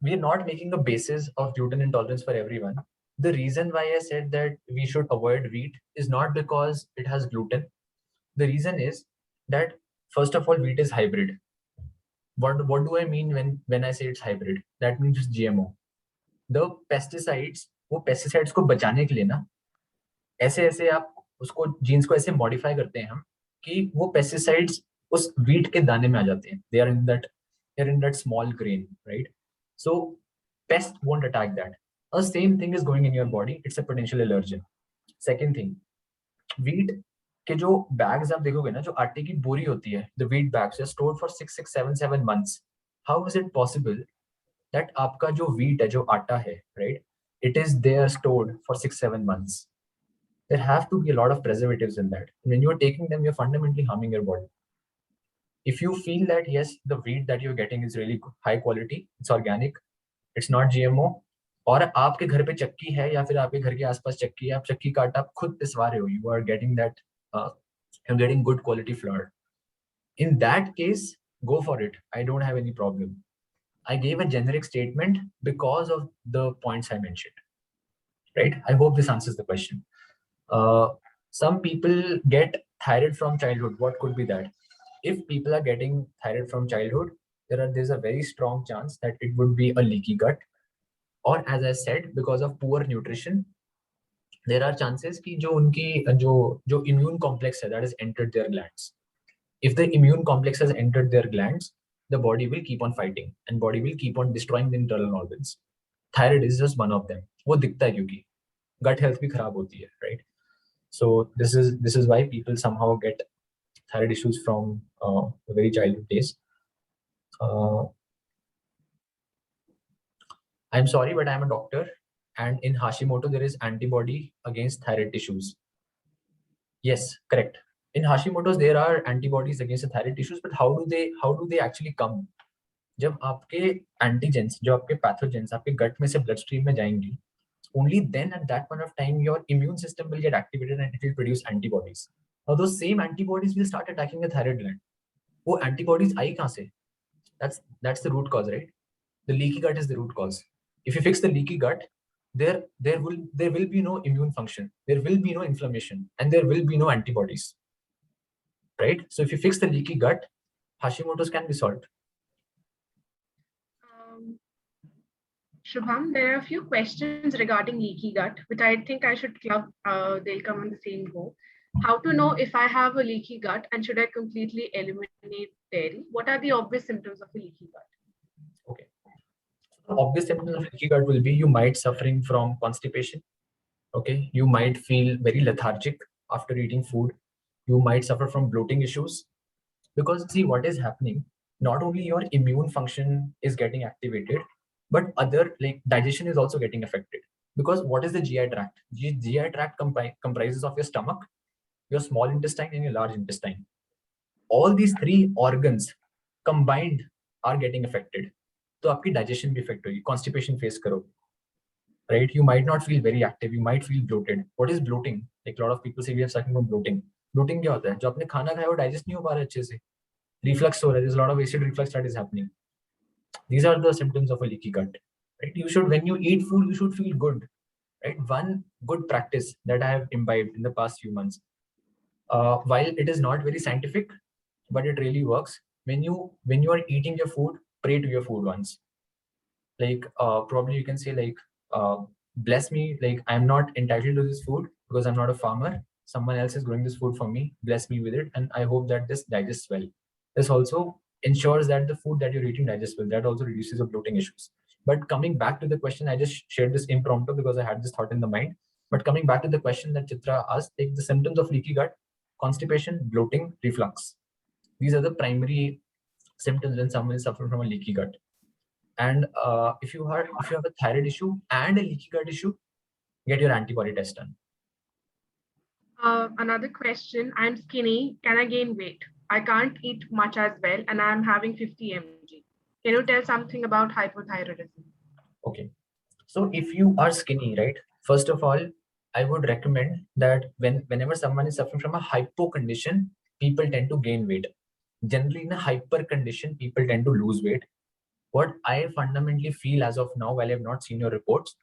We are not making a basis of gluten intolerance for everyone. The reason why I said that we should avoid wheat is not because it has gluten. The reason is that, first of all, wheat is hybrid. What do I mean when I say it's hybrid? That means it's GMO. The pesticides, वो pesticides को बचाने के लिए ना, ऐसे आप उसको jeans को ऐसे मॉडिफाई करते हैं हम कि वो पेस्टिसाइड्स उस वीट के दाने में आ जाते हैं. They are in that small grain, right? So pest won't attack that. The same thing is going in your body. It's a potential allergen. Second thing, wheat के जो bags आप देखोगे ना, जो आटे की बोरी होती है, the wheat bags are stored for 7 months. How is it possible that आपका जो wheat है, जो आटा है, right? It is there stored for 6-7 months. There have to be a lot of preservatives in that. When you're taking them, you're fundamentally harming your body. If you feel that, yes, the wheat that you're getting is really high quality, it's organic, it's not GMO, और आपके घर पे चक्की है या फिर आपके घर के आसपास चक्की है, आप चक्की का आटा आप खुद पिसवा रहे हो, you are getting that, you're getting good quality flour. In that case, go for it. I don't have any problem. I gave a generic statement because of the points I mentioned, right? I hope this answers the question. Some people get thyroid from childhood. What could be that? If people are getting thyroid from childhood, there's a very strong chance that it would be a leaky gut, or as I said, because of poor nutrition, there are chances कि जो उनकी जो immune complex है, that has entered their glands. If the immune complex has entered their glands, the body will keep on fighting and body will keep on destroying the internal organs. Thyroid is just one of them. वो दिखता है क्योंकि gut health भी खराब होती है, right? So this is why people somehow get thyroid issues from very childhood days. I'm sorry, but I'm a doctor, and in Hashimoto there is antibody against thyroid tissues. Yes, correct. In Hashimoto's there are antibodies against the thyroid tissues, but how do they actually come? जब आपके antigens, जो आपके pathogens आपके गट में से blood stream में जाएंगी, only then at that point of time your immune system will get activated and it will produce antibodies. Now those same antibodies will start attacking the thyroid gland. वो antibodies आई कहाँ से? That's the root cause, right? The leaky gut is the root cause. If you fix the leaky gut, there will be no immune function, there will be no inflammation, and there will be no antibodies, right? So if you fix the leaky gut, Hashimoto's can be solved. Shubham, there are a few questions regarding leaky gut, which I think I should club. They'll come on the same go. How to know if I have a leaky gut and should I completely eliminate dairy? What are the obvious symptoms of a leaky gut? Okay. The obvious symptoms of leaky gut will be you might suffering from constipation. Okay. You might feel very lethargic after eating food. You might suffer from bloating issues. Because see what is happening, not only your immune function is getting activated, but other like digestion is also getting affected. Because what is the GI tract? GI tract comprises of your stomach, your small intestine, and your large intestine. All these three organs combined are getting affected. So आपकी digestion भी affect होगी, constipation face करोगे, right? You might not feel very active, you might feel bloated. What is bloating? Like a lot of people say we are suffering from bloating. Bloating क्या होता है? जो आपने खाना खाया वो digest नहीं हो पा रहा अच्छे से. Reflux हो रहा है. There's a lot of acid reflux that is happening. These are the symptoms of a leaky gut, right? You should, when you eat food, you should feel good, right? One good practice that I have imbibed in the past few months, while it is not very scientific, but it really works. When you are eating your food, pray to your food once. Like probably you can say like, bless me, like I'm not entitled to this food because I'm not a farmer. Someone else is growing this food for me. Bless me with it, and I hope that this digests well. This also ensures that the food that you're eating digests well. That also reduces the bloating issues. But coming back to the question, I just shared this impromptu because I had this thought in the mind. But coming back to the question that Chitra asked, like the symptoms of leaky gut: constipation, bloating, reflux. These are the primary symptoms when someone is suffering from a leaky gut. And if you have a thyroid issue and a leaky gut issue, get your antibody test done. Another question: I'm skinny. Can I gain weight? I can't eat much as well, and I'm having 50 mg. Can you tell something about hypothyroidism? Okay. So if you are skinny, right, first of all, I would recommend that whenever someone is suffering from a hypo condition, people tend to gain weight. Generally, in a hyper condition, people tend to lose weight. What I fundamentally feel as of now, while I have not seen your reports,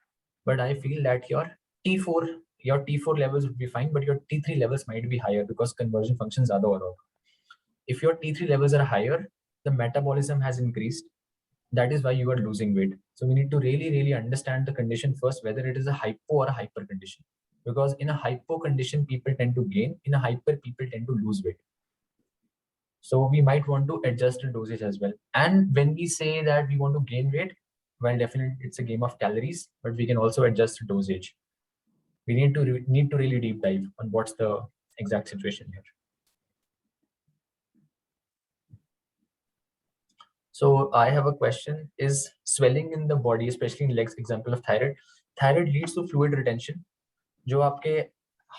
but I feel that your T4 levels would be fine, but your T3 levels might be higher because conversion functions are the. If your T3 levels are higher, the metabolism has increased. That is why you are losing weight. So we need to really understand the condition first, whether it is a hypo or a hyper condition. Because in a hypo condition, people tend to gain. In a hyper, people tend to lose weight. So we might want to adjust the dosage as well. And when we say that we want to gain weight, well, definitely it's a game of calories, but we can also adjust the dosage. We need to really deep dive on what's the exact situation here. So I have a question: is swelling in the body, especially in legs, example of thyroid? Thyroid leads to fluid retention. जो आपके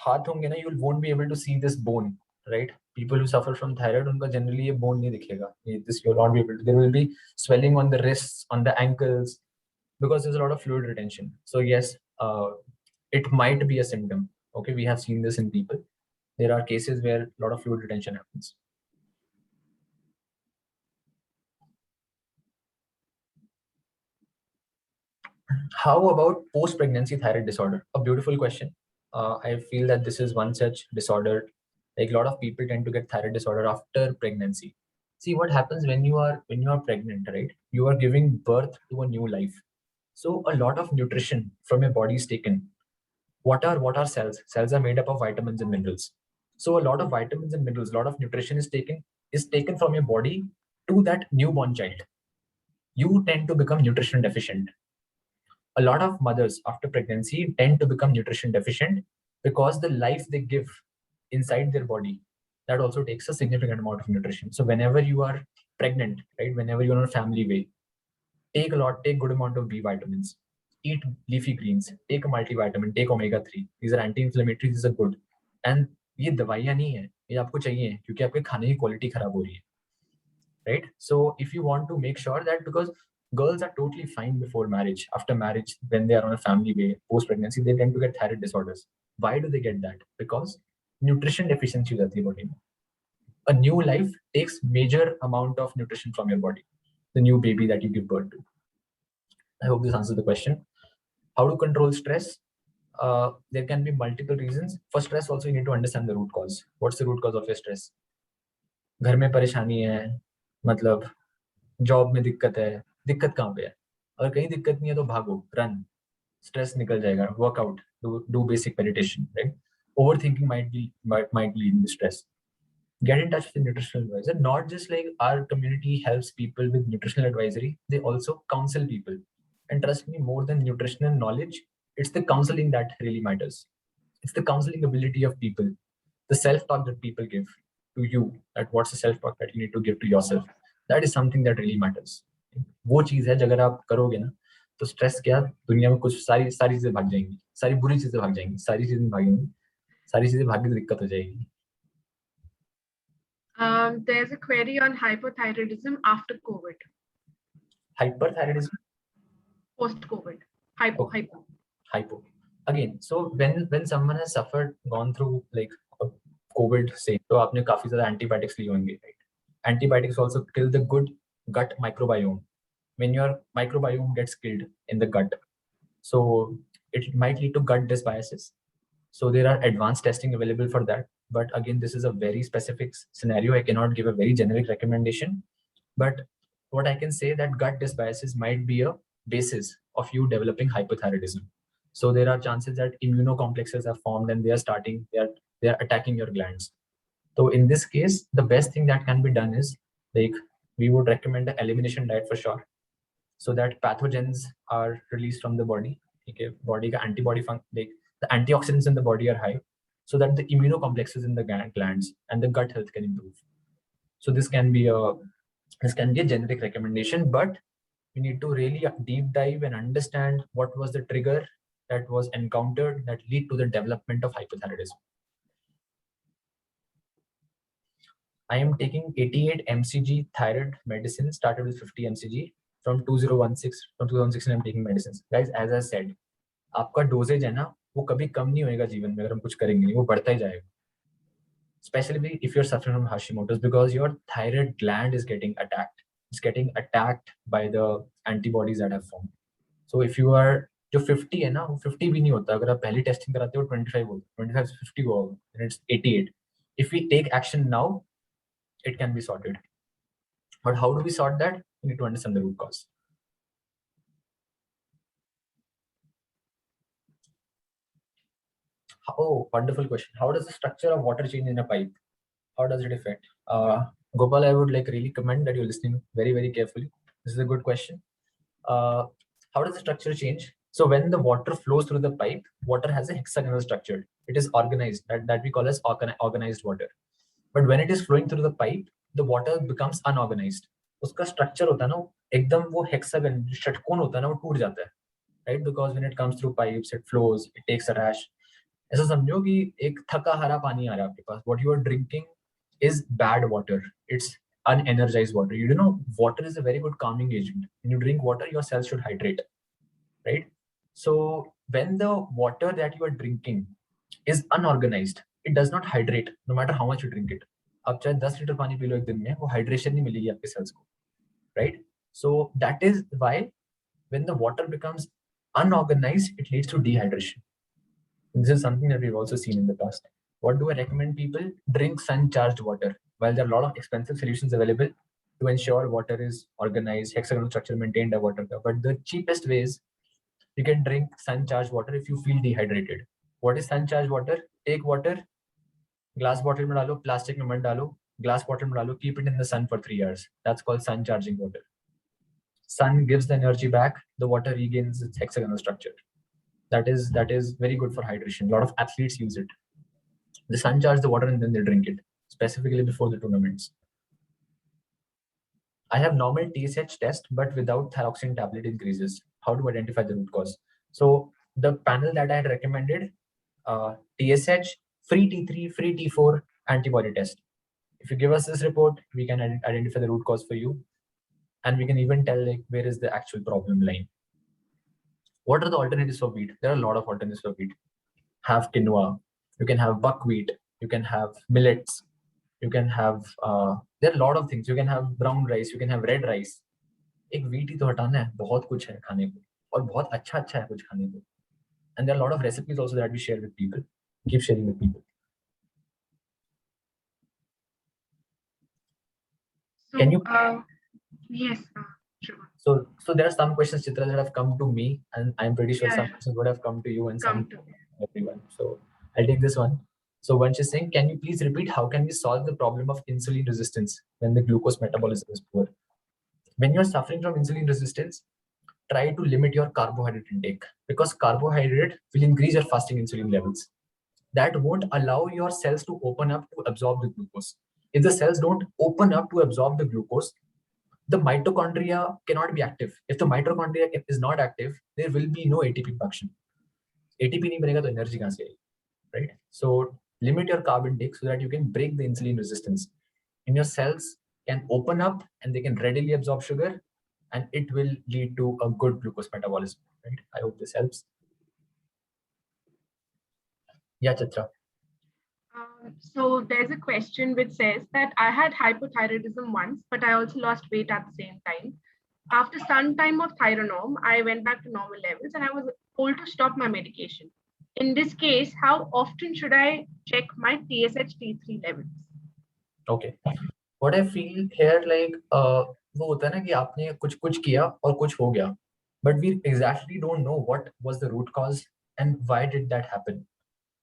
हाथ होंगे ना, you won't be able to see this bone, right? People who suffer from thyroid, उनका generally ये bone नहीं दिखेगा. This you will not be able to. There will be swelling on the wrists, on the ankles, because there's a lot of fluid retention. So yes, it might be a symptom. Okay, we have seen this in people. There are cases where a lot of fluid retention happens. How about post-pregnancy thyroid disorder? A beautiful question. I feel that this is one such disorder. Like a lot of people tend to get thyroid disorder after pregnancy. See what happens when you are pregnant, right? You are giving birth to a new life. So a lot of nutrition from your body is taken. What are cells? Cells are made up of vitamins and minerals. So a lot of vitamins and minerals, a lot of nutrition is taken. is taken from your body to that newborn child, you tend to become nutrition deficient. A lot of mothers after pregnancy tend to become nutrition deficient because the life they give inside their body, that also takes a significant amount of nutrition. So whenever you are pregnant, right, whenever you're on a family way, take good amount of B vitamins, eat leafy greens, take a multivitamin, take omega-3. These are anti-inflammatory, these are good. And ये दवाइयाँ नहीं है, ये आपको चाहिए क्योंकि आपके खाने की क्वालिटी खराब हो रही है, right? So if you want to make sure that, because girls are totally fine before marriage, after marriage, when they are on a family way, post pregnancy, they tend to get thyroid disorders. Why do they get that? Because nutrition deficiency हो जाती है body में. A new life takes major amount of nutrition from your body, the new baby that you give birth to. I hope this answers the question. How to control stress? There can be multiple reasons. For stress also, you need to understand the root cause. What's the root cause of your stress? घर में परेशानी है, मतलब job में दिक्कत है, दिक्कत कहाँ पे है? अगर कहीं दिक्कत नहीं है तो भागो, रन, स्ट्रेस निकल जाएगा, workout, do basic meditation, right? Overthinking might lead to stress. Get in touch with a nutritional advisor. Not just like our community helps people with nutritional advisory, they also counsel people. And trust me, more than nutritional knowledge, it's the counseling that really matters. It's the counseling ability of people, the self-talk that people give to you, that what's the self-talk that you need to give to yourself. That is something that really matters. वो चीज है, अगर आप करोगे ना, तो stress क्या, दुनिया में कुछ सारी चीजें भाग जाएंगी, सारी बुरी चीजें भाग जाएंगी, सारी चीजें भागेंगी, सारी चीजें भागने से दिक्कत हो जाएगी. There's a query on hypothyroidism after COVID. Hyperthyroidism? Post-COVID. Hypo. Again, so when someone has gone through like a COVID, say, तो आपने काफी ज़्यादा antibiotics लिए होंगे, right? Antibiotics also kill the good gut microbiome. When your microbiome gets killed in the gut, so it might lead to gut dysbiosis. So there are advanced testing available for that. But again, this is a very specific scenario. I cannot give a very generic recommendation. But what I can say that gut dysbiosis might be a basis of you developing hypothyroidism. So there are chances that immunocomplexes are formed and they are attacking your glands. So in this case, the best thing that can be done is, like, we would recommend an elimination diet for sure, so that pathogens are released from the body. Okay, body ka antibody like the antioxidants in the body are high, so that the immunocomplexes in the glands and the gut health can improve. So this can be a generic recommendation, but we need to really deep dive and understand what was the trigger that was encountered that lead to the development of hypothyroidism. I am taking 88 mcg thyroid medicine, started with 50 mcg from 2016. From 2016 I'm taking medicines. Guys, as I said, आपका dosage है ना, वो कभी कम नहीं होएगा जीवन में, अगर हम कुछ करेंगे नहीं, वो बढ़ता ही जाएगा. Especially if you're suffering from Hashimoto's, because your thyroid gland is getting attacked. It's getting attacked by the antibodies that have formed. So if you are, जो 50 है ना, वो 50 भी नहीं होता. अगर आप पहली टेस्टिंग कराते हो 25 हो, 25 से 50 हो, then it's 88. If we take action now, it can be sorted. But how do we sort that? We need to understand the root cause. Oh, wonderful question. How does the structure of water change in a pipe? How does it affect? Gopal, I would like really commend that you're listening very, very carefully. This is a good question. How does the structure change? So when the water flows through the pipe, water has a hexagonal structure. It is organized, that we call as organized water. But when it is flowing through the pipe, the water becomes unorganized. उसका structure होता है ना, एकदम वो hexagon, षटकोण होता है ना, वो टूट जाता है, right? Because when it comes through pipes, it flows, it takes a rash. ऐसा समझो कि एक थका हरा पानी आ रहा है आपके पास. What you are drinking is bad water. It's unenergized water. You know, water is a very good calming agent. When you drink water, your cells should hydrate, right? So when the water that you are drinking is unorganized, it does not hydrate no matter how much you drink it. आप चाहे 10 litre पानी P low एक दिन में, वो hydration नहीं मिलेगी आपके सेल्स को, right? So that is why when the water becomes unorganized, it leads to dehydration. This is something that we've also seen in the past. What do I recommend people? Drink sun-charged water. While there are a lot of expensive solutions available to ensure water is organized, hexagonal structure maintained by water, but the cheapest way is you can drink sun-charged water if you feel dehydrated. What is sun-charged water? Take water, glass bottle में डालो, plastic में मत डालो, glass bottle में डालो, keep it in the sun for 3 hours. That's called sun charging water. Sun gives the energy back, the water regains its hexagonal structure. That is very good for hydration. A lot of athletes use it. The sun charge the water and then they drink it, specifically before the tournaments. I have normal TSH test, but without thyroxine tablet increases. How to identify the root cause? So the panel that I had recommended, TSH, free T3, free T4 antibody test. If you give us this report, we can identify the root cause for you. And we can even tell like where is the actual problem lying. What are the alternatives for wheat? There are a lot of alternatives for wheat. Have quinoa, you can have buckwheat, you can have millets, you can have, there are a lot of things. You can have brown rice, you can have red rice. एक wheat ही तो हटाना है, बहुत कुछ है खाने को और बहुत अच्छा अच्छा है कुछ खाने को. And there are a lot of recipes also that we share with people. Keep sharing with people. So, Can you? Yes, sure. So there are some questions, Chitra, that have come to me, and I'm pretty sure Yeah, some questions would have come to you and come some to everyone. So I'll take this one. So Vansh is saying, can you please repeat how can we solve the problem of insulin resistance when the glucose metabolism is poor? When you're suffering from insulin resistance, try to limit your carbohydrate intake because carbohydrate will increase your fasting insulin levels. That won't allow your cells to open up to absorb the glucose. If the cells don't open up to absorb the glucose, the mitochondria cannot be active. If the mitochondria is not active, there will be no ATP production. ATP नहीं बनेगा तो energy कहाँ से आएगी, right? So limit your carb intake so that you can break the insulin resistance. And your cells can open up and they can readily absorb sugar, and it will lead to a good glucose metabolism, right? I hope this helps. Yeah, Chitra. So there's a question which says that I had hypothyroidism once, but I also lost weight at the same time. After some time of Thyronorm, I went back to normal levels and I was told to stop my medication. In this case, how often should I check my TSH T3 levels? Okay. What I feel here, like, वो होता है ना कि आपने कुछ किया और कुछ हो गया, but we exactly don't know what was the root cause and why did that happen,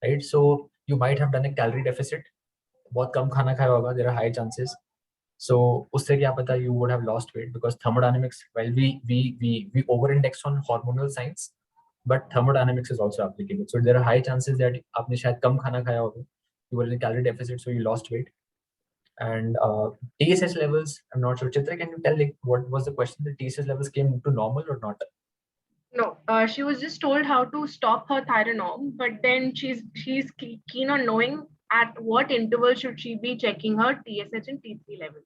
right? So you might have done a calorie deficit, बहुत कम खाना खाया होगा, there are high chances. So उससे क्या पता you would have lost weight because thermodynamics, well, we over-index on hormonal science, but thermodynamics is also applicable. So there are high chances that आपने शायद कम खाना खाया होगा, you were in a calorie deficit, so you lost weight. And TSH levels, I'm not sure. Chitra, can you tell like what was the question? The TSH levels came to normal or not? No, she was just told how to stop her Thyronorm, but then she's keen on knowing at what interval should she be checking her TSH and T3 levels.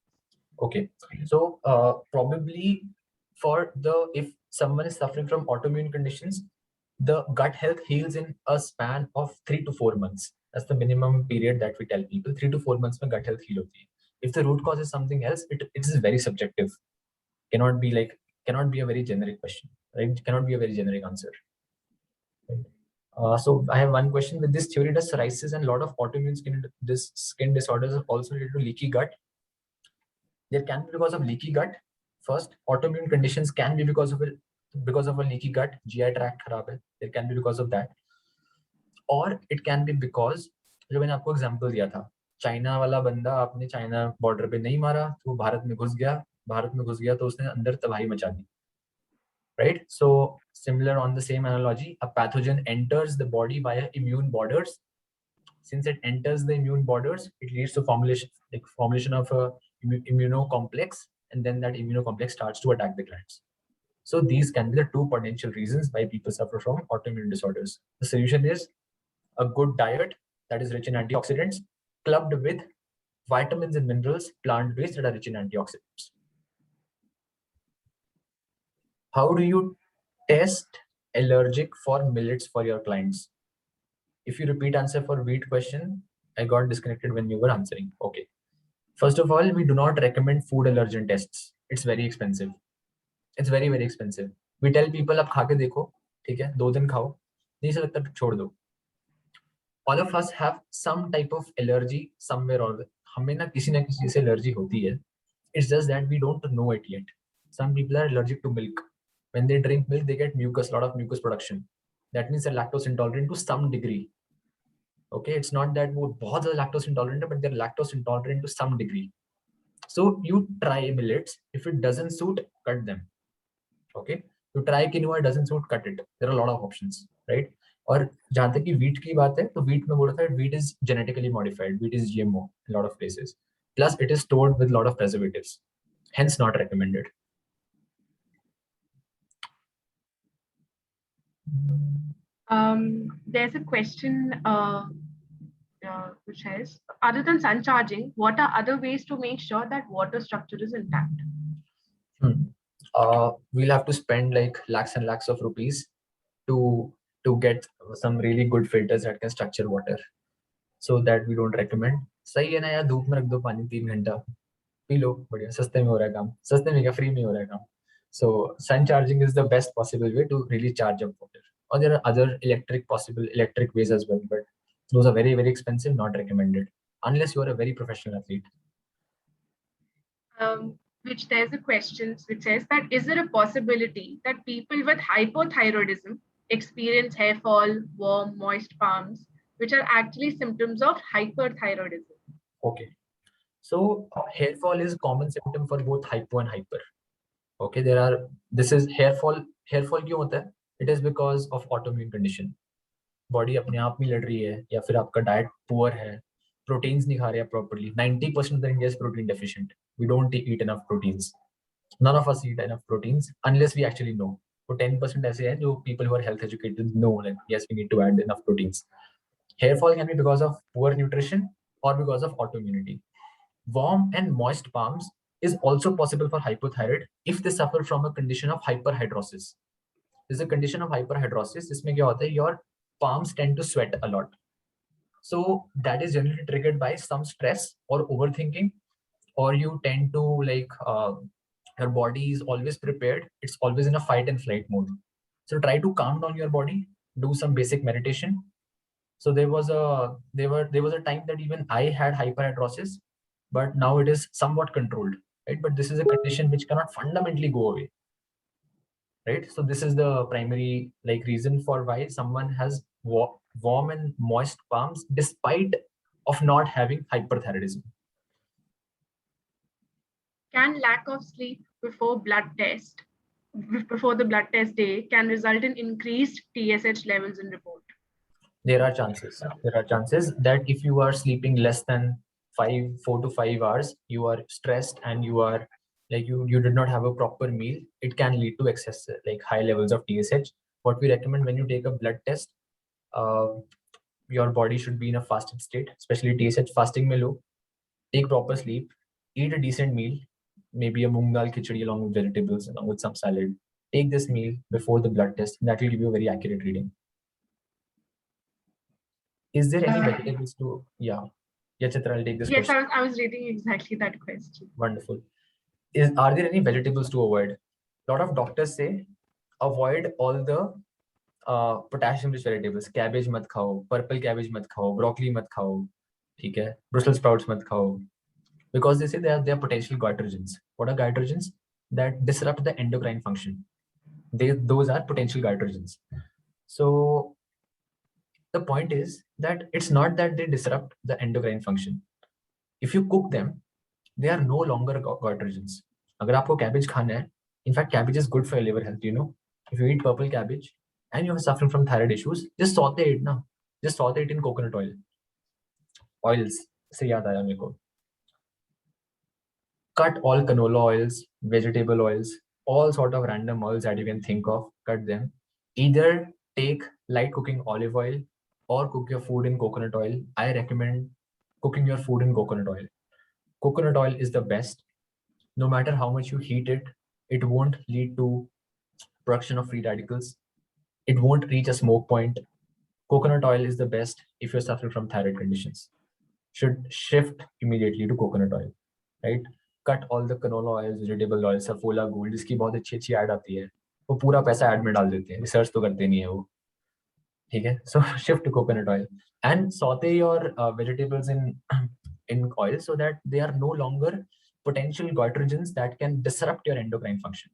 Okay, so probably if someone is suffering from autoimmune conditions, the gut health heals in a span of 3 to 4 months. That's the minimum period that we tell people. 3 to 4 months में gut health heal होती है. If the root cause is something else, it is very subjective. Cannot be a very generic question, right? Cannot be a very generic answer. Right? So I have one question. With this theory, does psoriasis and a lot of autoimmune skin disorders also lead to leaky gut? There can be because of leaky gut. First, autoimmune conditions can be because of a leaky gut. GI tract खराब है. There can be because of that. और it can be because जो मैंने आपको example दिया था, China वाला बंदा आपने चाइना बॉर्डर पे नहीं मारा तो वो भारत में घुस गया तो उसने अंदर तबाही मचा दी, right? So similar on the same analogy, a pathogen enters the body via immune borders. Since it enters the immune borders, it leads to formulation of a immunocomplex, and then that immunocomplex starts to attack the glands. So these can be the two potential reasons why people suffer from autoimmune disorders. The solution is a good diet that is rich in antioxidants, clubbed with vitamins and minerals, plant-based, that are rich in antioxidants. How do you test allergic for millets for your clients? If you repeat answer for wheat question, I got disconnected when you were answering. Okay. First of all, we do not recommend food allergen tests. It's very expensive. It's very, very expensive. We tell people, आप खा के देखो, ठीक है, 2 दिन खाओ, नहीं से लगता तो छोड़ दो. All of us have some type of allergy somewhere or other. हमें ना किसी से allergy होती है. It's just that we don't know it yet. Some people are allergic to milk. When they drink milk, they get mucus, lot of mucus production. That means they're lactose intolerant to some degree. Okay, it's not that वो बहुत ज़्यादा lactose intolerant है, but they're lactose intolerant to some degree. So you try millets. If it doesn't suit, cut them. Okay, you try quinoa, doesn't suit, cut it. There are a lot of options, right? और जहाँ तक कि wheat की बात है, तो wheat में बोला था wheat is genetically modified, wheat is GMO in a lot of places. Plus it is stored with a lot of preservatives, hence not recommended. There's a question which says, other than sun charging, what are other ways to make sure that water structure is intact? We'll have to spend like lakhs and lakhs of rupees to get some really good filters that can structure water. So that we don't recommend. सही है ना यार, धूप में रख दो पानी 3 घंटा, पी लो, बढ़िया, सस्ते में हो रहा है काम, सस्ते में क्या, फ्री में हो रहा है काम. So sun charging is the best possible way to really charge up water. Or there are other electric ways as well, but those are very, very expensive, not recommended unless you are a very professional athlete. Which there's a question which says that, is there a possibility that people with hypothyroidism experience hair fall, warm, moist palms, which are actually symptoms of hyperthyroidism? Okay, so hair fall is a common symptom for both hypo and hyper. Okay, this is hair fall क्यों होता है? It is because of autoimmune condition. Body अपने आप में लड़ रही है, या फिर आपका डाइट पुअर है, प्रोटीन्स नहीं खा रहे हैं properly. 90% of the India is protein deficient. We don't eat enough proteins. None of us eat enough proteins unless we actually know. So 10% ऐसे हैं जो people who are health educated know, like yes, we need to add enough proteins. Hair fall can be because of poor nutrition or because of autoimmunity. Warm and moist palms is also possible for hypothyroid if they suffer from a condition of hyperhidrosis. This is a condition of hyperhidrosis. इसमें क्या होता है? Your palms tend to sweat a lot. So that is generally triggered by some stress or overthinking, or you tend to like your body is always prepared. It's always in a fight and flight mode. So try to calm down your body, do some basic meditation. So there was a time that even I had hyperhidrosis, but now it is somewhat controlled, right? But this is a condition which cannot fundamentally go away, right? So this is the primary like reason for why someone has warm and moist palms despite of not having hyperthyroidism. Can lack of sleep before the blood test day can result in increased TSH levels in report? There are chances that if you are sleeping less than 4 to 5 hours, you are stressed and you are like you did not have a proper meal, it can lead to excess like high levels of TSH. What we recommend when you take a blood test, your body should be in a fasted state, especially TSH fasting mein lo. Take proper sleep, eat a decent meal, maybe a moong dal khichdi along with vegetables, along with some salad. Take this meal before the blood test. That will give you a very accurate reading. Is there any vegetables to, yeah, Chitra, I'll take this question. Yes, I was reading exactly that question. Wonderful. Are there any vegetables to avoid? A lot of doctors say avoid all the potassium rich vegetables. Cabbage mat khao, purple cabbage mat khao, broccoli mat khao, ठीक है, Brussels sprouts mat khao, because they say they are potential goitrogens. What are goitrogens? That disrupt the endocrine function. Those are potential goitrogens. So the point is that it's not that they disrupt the endocrine function. If you cook them, they are no longer goitrogens. अगर आपको cabbage खाना है, in fact, cabbage is good for your liver health. You know, if you eat purple cabbage and you are suffering from thyroid issues, just saute it now. Just saute it in coconut oil. Oils. से याद आया मेरे को. Cut all canola oils, vegetable oils, all sort of random oils that you can think of. Cut them. Either take light cooking olive oil or cook your food in coconut oil. I recommend cooking your food in coconut oil. Coconut oil is the best. No matter how much you heat it, it won't lead to production of free radicals. It won't reach a smoke point. Coconut oil is the best if you're suffering from thyroid conditions. Should shift immediately to coconut oil, right? Cut all the canola oils, vegetable oil, Saffola Gold, जिसकी बहुत अच्छी ad आती है, वो पूरा पैसा ad में डाल देते हैं, research तो करते नहीं है वो, ठीक है? So shift to coconut oil and saute your vegetables in oil so that they are no longer potential goitrogens that can disrupt your endocrine function.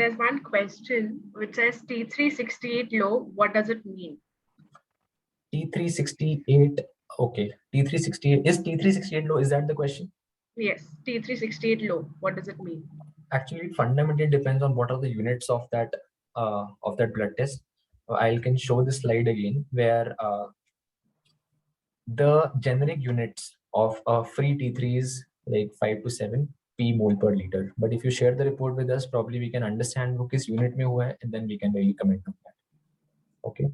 there's one question which says T368 low. What does it mean? T368. Okay. T368 is T368 low. Is that the question? Yes, T368 low. What does it mean? Actually, it fundamentally depends on what are the units of that blood test. I can show this slide again where the generic units of free T3 is like 5 to 7 p mole per liter. But if you share the report with us, probably we can understand wo kis unit mein hua hai, and then we can really comment on that. Okay.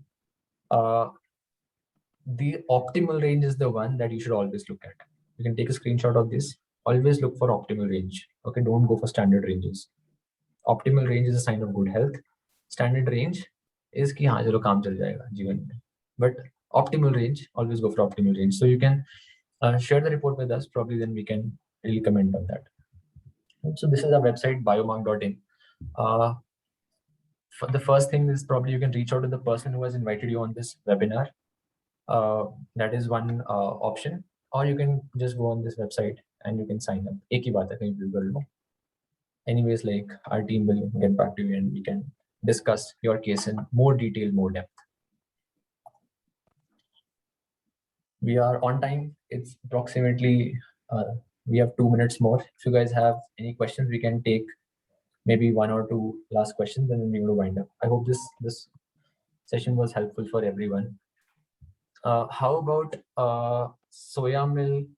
The optimal range is the one that you should always look at. You can take a screenshot of this. Always look for optimal range. Okay, don't go for standard ranges. Optimal range is a sign of good health. Standard range is कि हाँ चलो काम चल जाएगा जीवन में. But optimal range, always go for optimal range. So you can share the report with us. Probably then we can really comment on that. So this is our website biomark.in. The first thing is probably you can reach out to the person who has invited you on this webinar. That is one option, or you can just go on this website and you can sign up. एक ही बात है कहीं भी कर लो. Anyways, like our team will get back to you and we can discuss your case in more detail, more depth. We are on time. It's approximately, we have 2 minutes more. If you guys have any questions, we can take maybe 1 or 2 last questions and then we're going to wind up. I hope this session was helpful for everyone. How about soya milk?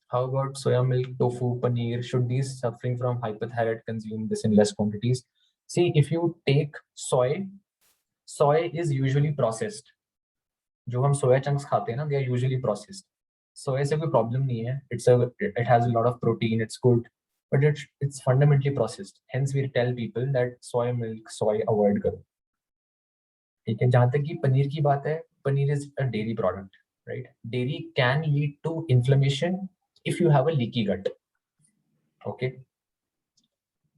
How about soya milk, tofu, paneer? Should these suffering from hypothyroid consume this in less quantities? See, if you take soy is usually processed. जो हम soya chunks खाते हैं ना, they are usually processed. Soy से कोई problem नहीं है. It has a lot of protein. It's good, but it's fundamentally processed. Hence, we tell people that soy avoid करो. ठीक है. जहाँ तक कि पनीर की बात है, paneer is a dairy product, right? Dairy can lead to inflammation if you have a leaky gut. Okay.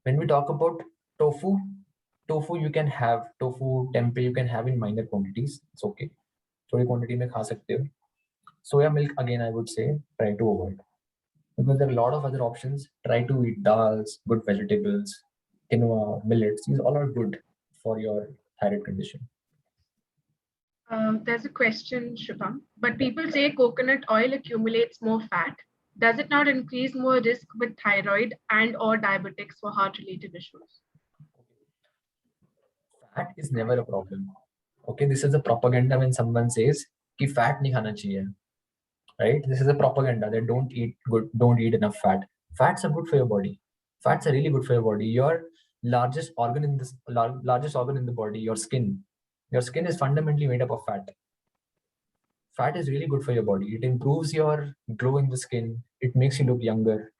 When we talk about tofu you can have tempeh you can have in minor quantities. It's okay. थोड़ी quantity में खा सकते हो. Soya milk, again, I would say try to avoid because there are a lot of other options. Try to eat dals, good vegetables, quinoa, millets. These all are good for your thyroid condition. There's a question, Shubham, but people say coconut oil accumulates more fat. Does it not increase more risk with thyroid and or diabetics for heart-related issues? Fat is never a problem. Okay, this is a propaganda when someone says कि fat नहीं खाना चाहिए. Right? This is a propaganda that don't eat enough fat. Fats are good for your body. Fats are really good for your body. Your largest organ in the body, your skin. Your skin is fundamentally made up of fat. Fat is really good for your body. It improves your glow in the skin. It makes you look younger.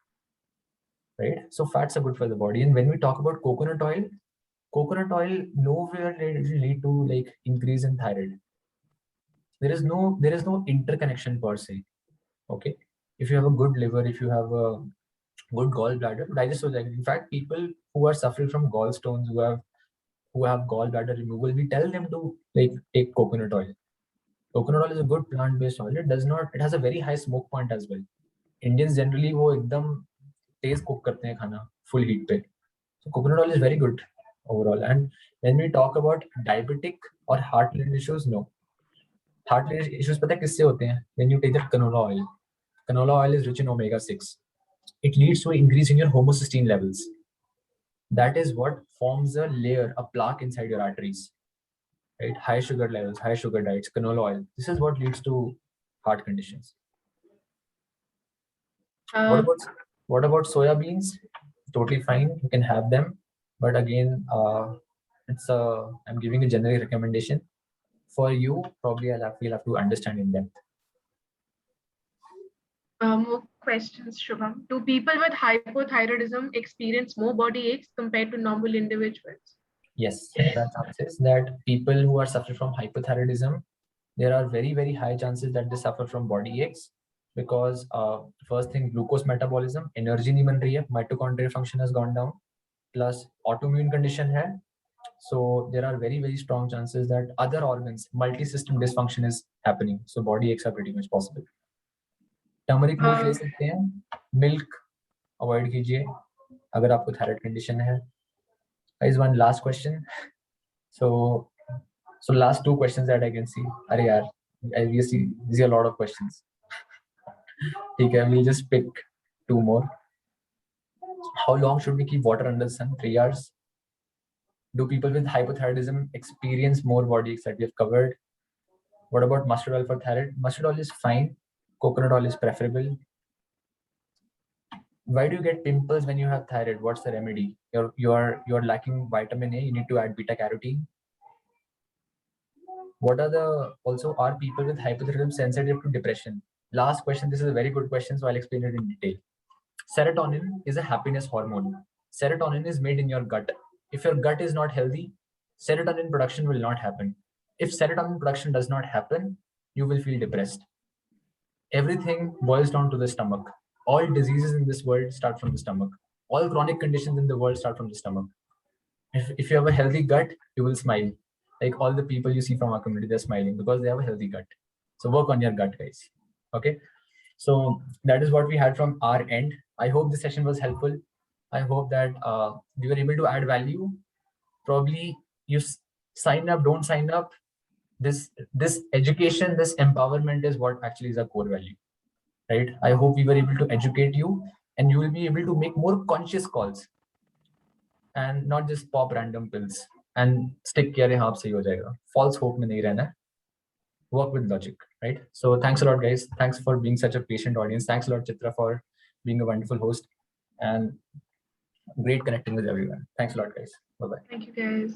Right? So fats are good for the body. And when we talk about coconut oil nowhere will lead to like increase in thyroid. There is no interconnection per se. Okay, if you have a good liver, if you have a good gallbladder, digest. In fact, people who are suffering from gallstones, who have gallbladder removal, we tell them to like take coconut oil. Coconut oil is a good plant-based oil. It has a very high smoke point as well. Indians generally वो एकदम तेज cook करते हैं खाना full heat पे. So coconut oil is very good overall. And when we talk about diabetic or heart-related issues, no. Heart-related issues पता है किससे होते हैं? When you take the canola oil. Canola oil is rich in omega-6. It leads to an increase in your homocysteine levels. That is what forms a layer, a plaque inside your arteries. Right? High sugar levels, high sugar diets, canola oil. This is what leads to heart conditions. What about soya beans? Totally fine. You can have them, but again, I'm giving a generic recommendation. For you, probably you'll have to understand in depth. More questions, Shubham. Do people with hypothyroidism experience more body aches compared to normal individuals? Yes, there are chances that people who are suffering from hypothyroidism, there are very, very high chances that they suffer from body aches because first thing, glucose metabolism, energy नहीं बन रही है, mitochondrial function has gone down, plus autoimmune condition है. So there are very, very strong chances that other organs, multi-system dysfunction is happening. So body aches are pretty much possible. Turmeric milk ले सकते हैं, milk avoid कीजिए अगर आपको thyroid condition है. Guys, one last question. So last two questions that I can see. Arey yaar, we see a lot of questions. Okay, we'll just pick two more. How long should we keep water under the sun? 3 hours. Do people with hypothyroidism experience more body aches that we have covered? What about mustard oil for thyroid? Mustard oil is fine. Coconut oil is preferable. Why do you get pimples when you have thyroid? What's the remedy? You're lacking vitamin A. You need to add beta carotene. What are people with hypothyroidism sensitive to depression? Last question. This is a very good question, so I'll explain it in detail. Serotonin is a happiness hormone. Serotonin is made in your gut. If your gut is not healthy, serotonin production will not happen. If serotonin production does not happen, you will feel depressed. Everything boils down to the stomach. All diseases in this world start from the stomach. All chronic conditions in the world start from the stomach. If you have a healthy gut, you will smile. Like all the people you see from our community, they're smiling because they have a healthy gut. So work on your gut, guys. Okay. So that is what we had from our end. I hope this session was helpful. I hope that we were able to add value. Probably you sign up, don't sign up. This education, this empowerment is what actually is our core value, right? I hope we were able to educate you, and you will be able to make more conscious calls and not just pop random pills and stick किया रे हाँ अब सही हो जाएगा. False hope में नहीं रहना. Work with logic, right? So thanks a lot, guys. Thanks for being such a patient audience. Thanks a lot, Chitra, for being a wonderful host, and great connecting with everyone. Thanks a lot, guys. Bye-bye. Thank you, guys.